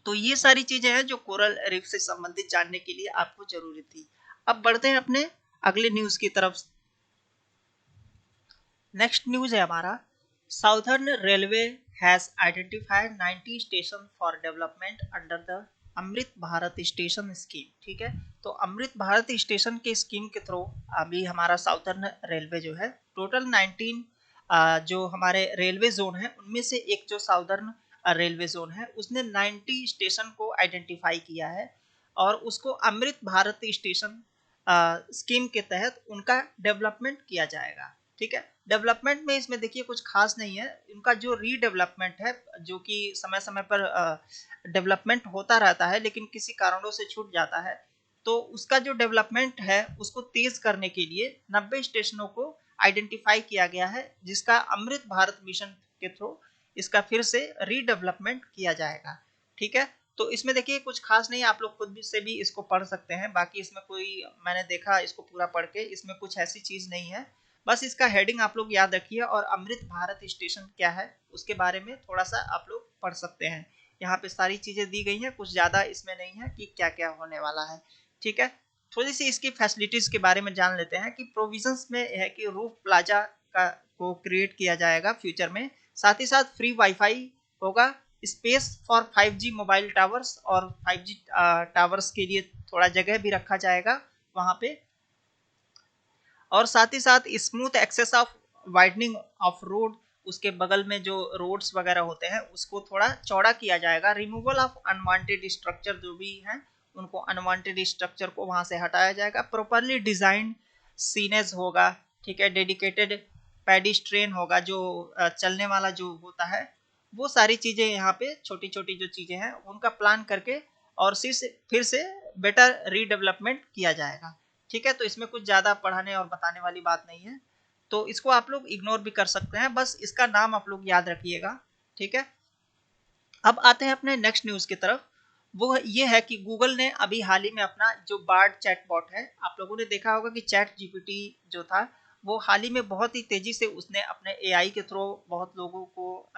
तो ये सारी चीजें हैं जो कोरल रीफ से संबंधित जानने के लिए आपको जरूरी थी। अब बढ़ते हैं अपने अगले न्यूज की तरफ। नेक्स्ट न्यूज है हमारा, Southern Railway has identified 90 station for development under the Amrit Bharat station scheme, ठीक है। तो अमृत भारत स्टेशन के स्कीम के थ्रू अभी हमारा साउथर्न रेलवे जो है टोटल 19 जो हमारे रेलवे जोन है उनमें से एक जो साउथर्न रेलवे जोन है उसने 90 स्टेशन को आइडेंटिफाई किया है, और उसको अमृत भारत स्टेशन स्कीम के तहत उनका डेवलपमेंट किया जाएगा, ठीक है। डेवलपमेंट में इसमें देखिए कुछ खास नहीं है, इनका जो रीडेवलपमेंट है जो कि समय समय पर डेवलपमेंट होता रहता है लेकिन किसी कारणों से छूट जाता है, तो उसका जो डेवलपमेंट है उसको तेज करने के लिए 90 स्टेशनों को आइडेंटिफाई किया गया है, जिसका अमृत भारत मिशन के थ्रू इसका फिर से रीडेवलपमेंट किया जाएगा, ठीक है। तो इसमें देखिए कुछ खास नहीं, आप लोग खुद से भी इसको पढ़ सकते हैं, बाकी इसमें कोई मैंने देखा इसको पूरा पढ़ के इसमें कुछ ऐसी चीज नहीं है, बस इसका हेडिंग आप लोग याद रखिए, और अमृत भारत स्टेशन क्या है उसके बारे में थोड़ा सा आप लोग पढ़ सकते हैं। यहाँ पे सारी चीजें दी गई हैं, कुछ ज्यादा इसमें नहीं है कि क्या क्या होने वाला है, ठीक है। थोड़ी सी इसकी फैसिलिटीज के बारे में जान लेते हैं कि प्रोविजंस में है कि रूफ प्लाजा का को क्रिएट किया जाएगा फ्यूचर में, साथ ही साथ फ्री वाईफाई होगा, space for 5G mobile towers, और 5G टावर्स के लिए थोड़ा जगह भी रखा जाएगा वहां पे, और साथ ही साथ smooth access of widening of road, उसके बगल में जो रोड्स वगैरह होते हैं उसको थोड़ा चौड़ा किया जाएगा, रिमूवल ऑफ अनवांटेड स्ट्रक्चर जो भी हैं उनको अनवांटेड स्ट्रक्चर को वहां से हटाया जाएगा, प्रॉपरली डिजाइन सीनेज होगा, ठीक है, डेडिकेटेड पेडिस्ट्रेन होगा जो चलने वाला जो होता है, वो सारी चीजें यहाँ पे छोटी छोटी जो चीजें हैं उनका प्लान करके और फिर से बेटर रीडेवलपमेंट किया जाएगा, ठीक है। तो इसमें कुछ ज्यादा पढ़ाने और बताने वाली बात नहीं है, तो इसको आप लोग इग्नोर भी कर सकते हैं, बस इसका नाम आप लोग याद रखिएगा, ठीक है। अब आते हैं अपने नेक्स्ट न्यूज की तरफ। वो ये है कि गूगल ने अभी हाल ही में अपना जो बार्ड चैटबॉट है, आप लोगों ने देखा होगा कि चैट जीपीटी जो था वो हाल ही में बहुत ही तेजी से उसने अपने एआई के थ्रू बहुत लोगों को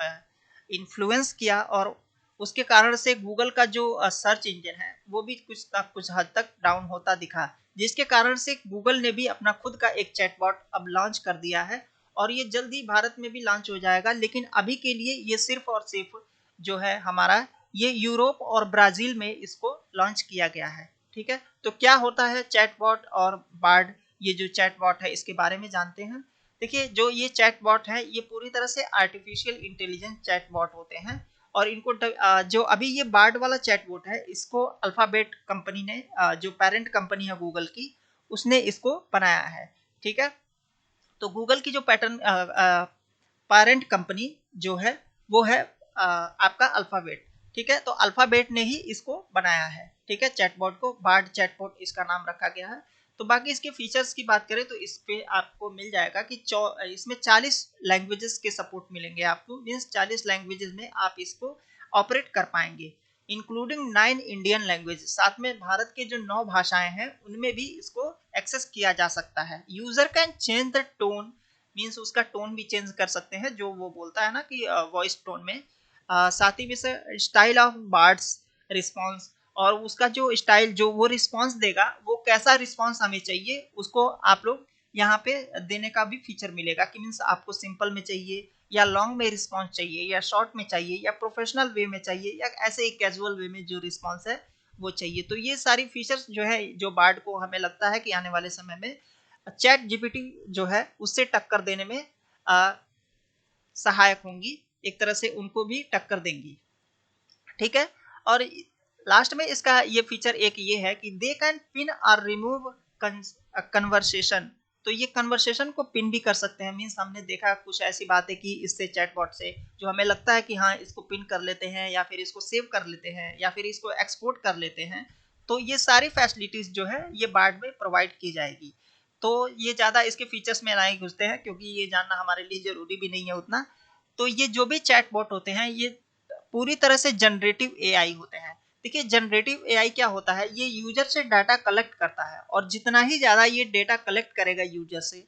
इन्फ्लुएंस किया, और उसके कारण से गूगल का जो सर्च इंजन है वो भी कुछ हद तक डाउन होता दिखा, जिसके कारण से गूगल ने भी अपना खुद का एक चैटबॉट अब लॉन्च कर दिया है, और ये जल्द ही भारत में भी लॉन्च हो जाएगा, लेकिन अभी के लिए ये सिर्फ और सिर्फ जो है हमारा ये यूरोप और ब्राजील में इसको लॉन्च किया गया है, ठीक है। तो क्या होता है चैटबॉट और बार्ड, ये जो चैटबॉट है इसके बारे में जानते हैं। देखिए, जो ये चैटबॉट है ये पूरी तरह से आर्टिफिशियल इंटेलिजेंस चैटबॉट होते हैं, और इनको जो अभी ये बार्ड वाला चैटबॉट है, इसको अल्फाबेट कंपनी ने, जो पेरेंट कंपनी है गूगल की, उसने इसको बनाया है। ठीक है, तो गूगल की जो पेरेंट कंपनी जो है वो है आपका अल्फाबेट। ठीक है, तो अल्फाबेट ने ही इसको बनाया है। ठीक है, चैटबॉट को बार्ड चैटबॉट इसका नाम रखा गया है। तो बाकी इसके फीचर्स की बात करें तो इस पे आपको मिल जाएगा कि इसमें 40 लैंग्वेजेस के सपोर्ट मिलेंगे आपको, मीन्स 40 लैंग्वेजेस में आप इसको ऑपरेट कर पाएंगे, इंक्लूडिंग 9 इंडियन लैंग्वेज। साथ में भारत के जो 9 भाषाएं हैं उनमें भी इसको एक्सेस किया जा सकता है। User can change the tone, means उसका टोन भी चेंज कर सकते हैं, जो वो बोलता है ना कि वॉइस टोन में। साथ ही में स्टाइल ऑफ बार्ड्स रिस्पॉन्स, और उसका जो स्टाइल, जो वो रिस्पॉन्स देगा, वो कैसा रिस्पॉन्स हमें चाहिए उसको आप लोग यहाँ पे देने का भी फीचर मिलेगा कि मीन्स आपको सिंपल में चाहिए या लॉन्ग में रिस्पॉन्स चाहिए या शॉर्ट में चाहिए या प्रोफेशनल वे में चाहिए या ऐसे ही कैजुअल वे में जो रिस्पॉन्स है वो चाहिए। तो ये सारी फीचर्स जो है, जो बार्ड को हमें लगता है कि आने वाले समय में चैट जीपीटी जो है उससे टक्कर देने में सहायक होंगी, एक तरह से उनको भी टक्कर देंगी। ठीक है, और लास्ट में इसका ये फीचर एक ये है कि दे कैन पिन और रिमूव कन्वर्सेशन। तो ये कन्वर्सेशन को पिन भी कर सकते हैं, मीन्स हमने देखा कुछ ऐसी बातें की इससे चैटबॉट से जो हमें लगता है कि हाँ इसको पिन कर लेते हैं या फिर इसको सेव कर लेते हैं या फिर इसको एक्सपोर्ट कर लेते हैं। तो ये सारी फैसिलिटीज जो है ये बार्ड में प्रोवाइड की जाएगी। तो ये ज़्यादा इसके फीचर्स में नहीं घुसते हैं क्योंकि ये जानना हमारे लिए ज़रूरी भी नहीं है उतना। तो ये जो भी चैटबॉट होते हैं ये पूरी तरह से जनरेटिव एआई होते हैं। देखिए जनरेटिव एआई क्या होता है, ये यूजर से डाटा कलेक्ट करता है और जितना ही ज़्यादा ये डेटा कलेक्ट करेगा यूजर से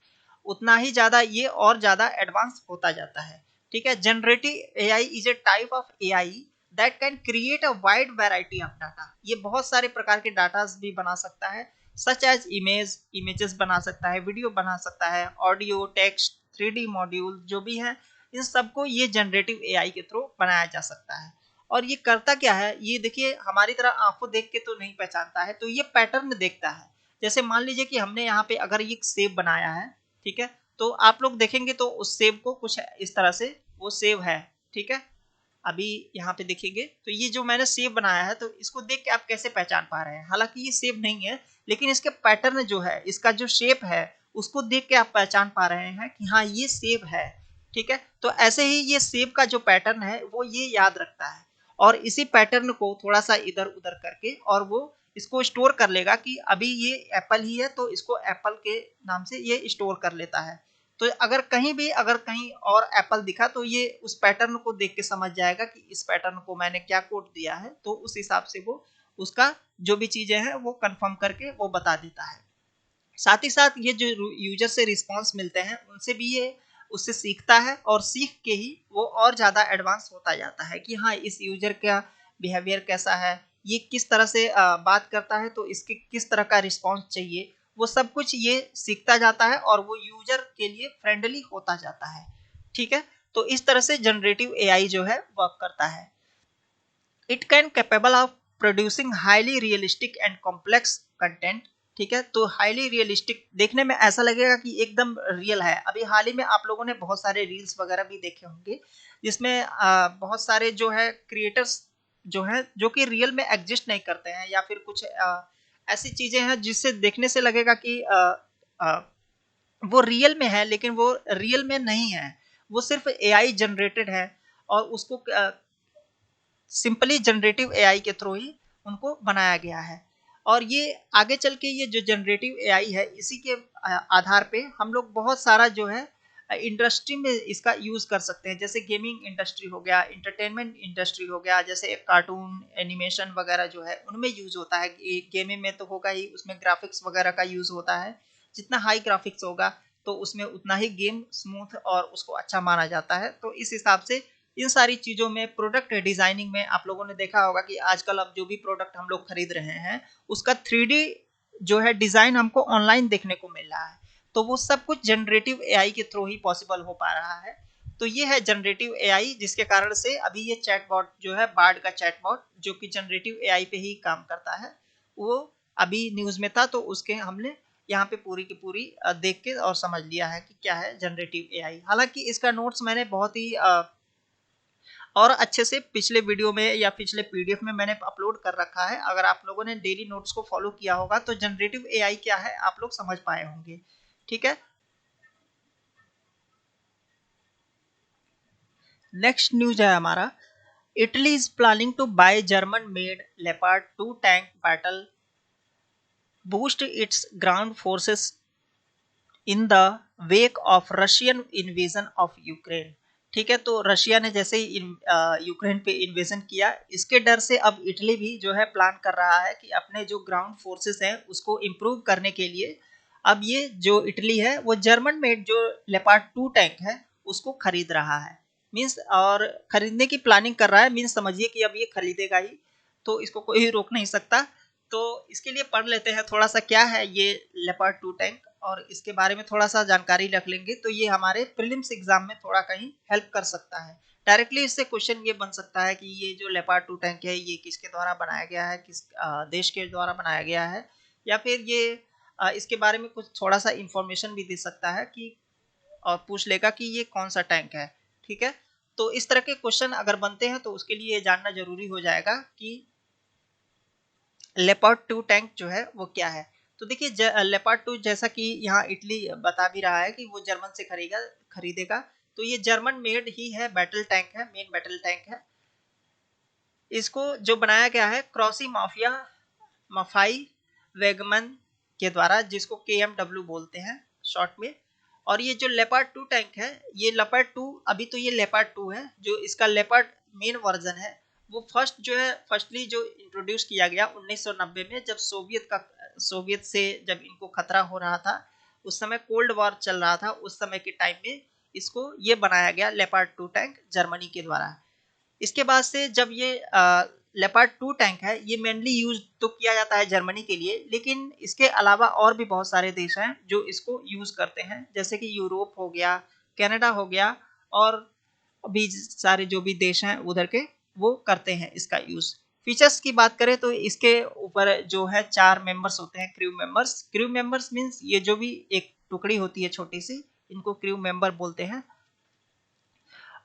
उतना ही ज़्यादा ये और ज़्यादा एडवांस होता जाता है। ठीक है, generative AI is a type of AI that can create a wide variety of data. ये बहुत सारे प्रकार के डाटा भी बना सकता है, सच एज इमेजेस बना सकता है, वीडियो बना सकता है, ऑडियो, टेक्स्ट, 3D मॉड्यूल जो भी है, इन सबको ये जनरेटिव एआई के थ्रू बनाया जा सकता है। और ये करता क्या है, ये देखिए हमारी तरह आंखों देख के तो नहीं पहचानता है, तो ये पैटर्न देखता है। जैसे मान लीजिए कि हमने यहाँ पे अगर ये सेब बनाया है, ठीक है, तो आप लोग देखेंगे तो उस सेब को कुछ इस तरह से वो सेब है। ठीक है, अभी यहाँ पे देखेंगे तो ये जो मैंने सेब बनाया है तो इसको देख के आप कैसे पहचान पा रहे हैं, हालांकि ये सेब नहीं है लेकिन इसके पैटर्न जो है, इसका जो शेप है उसको देख के आप पहचान पा रहे हैं कि हाँ ये सेब है। ठीक है, तो ऐसे ही ये सेब का जो पैटर्न है वो ये याद रखता है और इसी पैटर्न को थोड़ा सा इधर उधर करके और वो इसको स्टोर कर लेगा कि अभी ये एप्पल ही है तो इसको एप्पल के नाम से ये स्टोर कर लेता है। तो अगर कहीं और एप्पल दिखा तो ये उस पैटर्न को देख के समझ जाएगा कि इस पैटर्न को मैंने क्या कोड दिया है, तो उस हिसाब से वो उसका जो भी चीजें हैं वो कंफर्म करके वो बता देता है। साथ ही साथ ये जो यूजर से रिस्पॉन्स मिलते हैं उनसे भी ये उससे सीखता है और सीख के ही वो और ज़्यादा एडवांस होता जाता है कि हाँ इस यूजर का बिहेवियर कैसा है, ये किस तरह से बात करता है तो इसके किस तरह का रिस्पॉन्स चाहिए, वो सब कुछ ये सीखता जाता है और वो यूजर के लिए फ्रेंडली होता जाता है। ठीक है, तो इस तरह से जनरेटिव एआई जो है वर्क करता है। It can capable of producing highly realistic and complex content. ठीक है, तो हाईली रियलिस्टिक देखने में ऐसा लगेगा कि एकदम रियल है। अभी हाल ही में आप लोगों ने बहुत सारे रील्स वगैरह भी देखे होंगे जिसमें बहुत सारे जो है क्रिएटर्स जो है जो कि रियल में एग्जिस्ट नहीं करते हैं या फिर कुछ ऐसी चीजें हैं जिससे देखने से लगेगा कि वो रियल में है लेकिन वो रियल में नहीं है, वो सिर्फ एआई जनरेटेड है और उसको सिंपली जनरेटिव एआई के थ्रू ही उनको बनाया गया है। और ये आगे चल के ये जो जनरेटिव एआई है इसी के आधार पे हम लोग बहुत सारा जो है इंडस्ट्री में इसका यूज कर सकते हैं, जैसे गेमिंग इंडस्ट्री हो गया, इंटरटेनमेंट इंडस्ट्री हो गया, जैसे कार्टून एनिमेशन वगैरह जो है उनमें यूज होता है। गेमिंग में तो होगा ही, उसमें ग्राफिक्स वगैरह का यूज होता है, जितना हाई ग्राफिक्स होगा तो उसमें उतना ही गेम स्मूथ और उसको अच्छा माना जाता है। तो इस हिसाब से इन सारी चीज़ों में प्रोडक्ट डिजाइनिंग में आप लोगों ने देखा होगा कि आजकल अब जो भी प्रोडक्ट हम लोग खरीद रहे हैं उसका 3D जो है डिजाइन हमको ऑनलाइन देखने को मिल रहा है, तो वो सब कुछ जनरेटिव एआई के थ्रू ही पॉसिबल हो पा रहा है। तो ये है जनरेटिव एआई जिसके कारण से अभी ये चैटबॉट जो है बार्ड का चैटबॉट जो कि जनरेटिव एआई पे ही काम करता है, वो अभी न्यूज में था तो उसके हमने यहाँ पे पूरी की पूरी देख के और समझ लिया है कि क्या है जनरेटिव एआई। हालांकि इसका नोट्स मैंने बहुत ही और अच्छे से पिछले वीडियो में या पिछले पीडीएफ में मैंने अपलोड कर रखा है। अगर आप लोगों ने डेली नोट्स को फॉलो किया होगा तो जनरेटिव एआई क्या है आप लोग समझ पाए होंगे। ठीक है, नेक्स्ट न्यूज है हमारा, Italy is planning to buy German made leopard 2 tank battle boost its ground forces in the wake of Russian invasion of Ukraine. ठीक है, तो रशिया ने जैसे ही यूक्रेन पे इन्वेजन किया, इसके डर से अब इटली भी जो है प्लान कर रहा है कि अपने जो ग्राउंड फोर्सेस हैं उसको इम्प्रूव करने के लिए अब ये जो इटली है वो जर्मन मेड जो लेपार्ड 2 टैंक है उसको खरीद रहा है। मीन्स और खरीदने की प्लानिंग कर रहा है, मीन्स समझिए कि अब ये खरीदेगा ही, तो इसको कोई रोक नहीं सकता। तो इसके लिए पढ़ लेते हैं थोड़ा सा क्या है ये लेपर्ड 2 टैंक, और इसके बारे में थोड़ा सा जानकारी रख लेंगे तो ये हमारे प्रीलिम्स एग्जाम में थोड़ा कहीं हेल्प कर सकता है। डायरेक्टली इससे क्वेश्चन ये बन सकता है कि ये जो लेपर्ड 2 टैंक है ये किसके द्वारा बनाया गया है, किस देश के द्वारा बनाया गया है, या फिर ये इसके बारे में कुछ थोड़ा सा इंफॉर्मेशन भी दे सकता है कि और पूछ लेगा कि ये कौन सा टैंक है। ठीक है, तो इस तरह के क्वेश्चन अगर बनते हैं तो उसके लिए ये जानना जरूरी हो जाएगा कि लेपर्ड 2 टैंक जो है वो क्या है। तो देखिए लेपर्ड 2 जैसा कि यहाँ इटली बता भी रहा है कि वो जर्मन से खरीदेगा, तो ये जर्मन मेड ही है, बैटल टैंक है, मेन बैटल टैंक है। इसको जो बनाया गया है क्रॉसी माफिया मफाई वेगमन के द्वारा, जिसको KMW बोलते हैं शॉर्ट में। और ये जो लेपर्ड 2 टैंक है, ये लेपर्ड 2 अभी तो ये लेपर्ड 2 है, जो इसका लेपर्ड मेन वर्जन है वो फर्स्टली जो इंट्रोड्यूस किया गया 1990 में, जब सोवियत से जब इनको खतरा हो रहा था, उस समय कोल्ड वॉर चल रहा था, उस समय के टाइम में इसको ये बनाया गया लेपर्ड 2 टैंक जर्मनी के द्वारा। इसके बाद से जब ये लेपर्ड 2 टैंक है ये मेनली यूज तो किया जाता है जर्मनी के लिए, लेकिन इसके अलावा और भी बहुत सारे देश हैं जो इसको यूज करते हैं, जैसे कि यूरोप हो गया, कनाडा हो गया, और भी सारे जो भी देश हैं उधर के वो करते हैं इसका यूज। फीचर्स की बात करें तो इसके ऊपर जो है 4 मेंबर्स होते हैं, क्रू मेंबर्स मीन्स ये जो भी एक टुकड़ी होती है छोटी सी, इनको क्रू मेंबर बोलते हैं।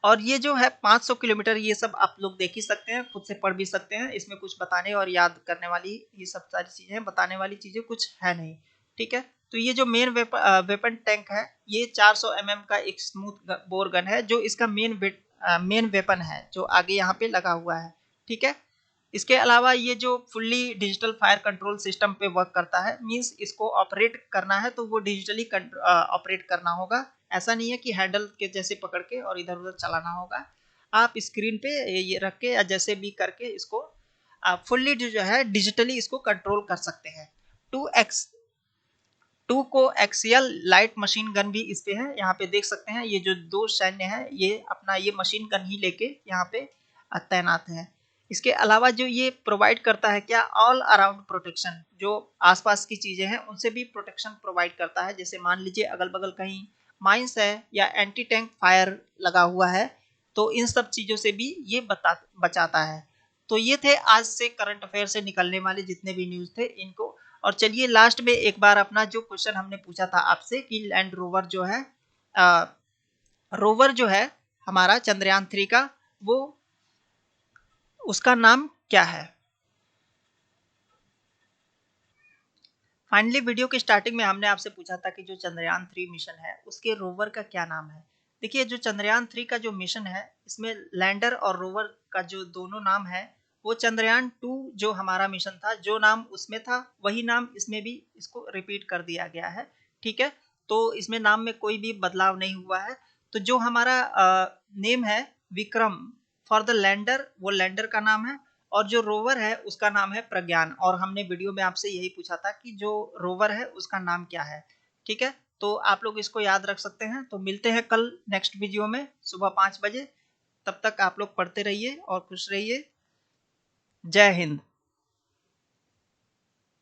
और ये जो है 500 किलोमीटर, ये सब आप लोग देख ही सकते हैं, खुद से पढ़ भी सकते हैं, इसमें कुछ बताने और याद करने वाली ये सब सारी चीजें, बताने वाली चीजें कुछ है नहीं। ठीक है, तो ये जो मेन वेपन टैंक है ये 400 mm का एक स्मूथ बोर गन है, जो इसका मेन वेपन है जो आगे यहाँ पे लगा हुआ है। ठीक है, इसके अलावा ये जो fully digital fire control system पे वर्क करता है, मींस इसको ऑपरेट करना है तो वो डिजिटली ऑपरेट करना होगा, ऐसा नहीं है कि हैंडल के जैसे पकड़ के और इधर उधर चलाना होगा। आप स्क्रीन पे ये रख के या जैसे भी करके इसको आप फुल्ली जो है डिजिटली इसको कंट्रोल कर सकते हैं। 2 को एक्सियल लाइट मशीन गन भी इस पे है, यहाँ पे देख सकते हैं ये जो 2 सैन्य है ये अपना ये मशीन गन ही लेके यहाँ पे तैनात है। इसके अलावा जो ये प्रोवाइड करता है क्या, ऑल अराउंड प्रोटेक्शन, जो आसपास की चीजें हैं उनसे भी प्रोटेक्शन प्रोवाइड करता है। जैसे मान लीजिए अगल बगल कहीं माइंस है या एंटी टैंक फायर लगा हुआ है, तो इन सब चीजों से भी ये बचाता है। तो ये थे आज से करंट अफेयर से निकलने वाले जितने भी न्यूज थे इनको। और चलिए लास्ट में एक बार अपना जो क्वेश्चन हमने पूछा था आपसे कि लैंड रोवर जो है रोवर जो है हमारा चंद्रयान 3 का, वो उसका नाम क्या है। फाइनली वीडियो के स्टार्टिंग में हमने आपसे पूछा था कि जो चंद्रयान 3 मिशन है उसके रोवर का क्या नाम है। देखिए जो चंद्रयान 3 का जो मिशन है इसमें लैंडर और रोवर का जो दोनों नाम है, वो चंद्रयान 2 जो हमारा मिशन था जो नाम उसमें था वही नाम इसमें भी इसको रिपीट कर दिया गया है। ठीक है, तो इसमें नाम में कोई भी बदलाव नहीं हुआ है। तो जो हमारा नेम है विक्रम फॉर द लैंडर, वो लैंडर का नाम है, और जो रोवर है उसका नाम है प्रज्ञान। और हमने वीडियो में आपसे यही पूछा था कि जो रोवर है उसका नाम क्या है। ठीक है, तो आप लोग इसको याद रख सकते हैं। तो मिलते हैं कल नेक्स्ट वीडियो में सुबह 5 बजे। तब तक आप लोग पढ़ते रहिए और खुश रहिए। जय हिंद।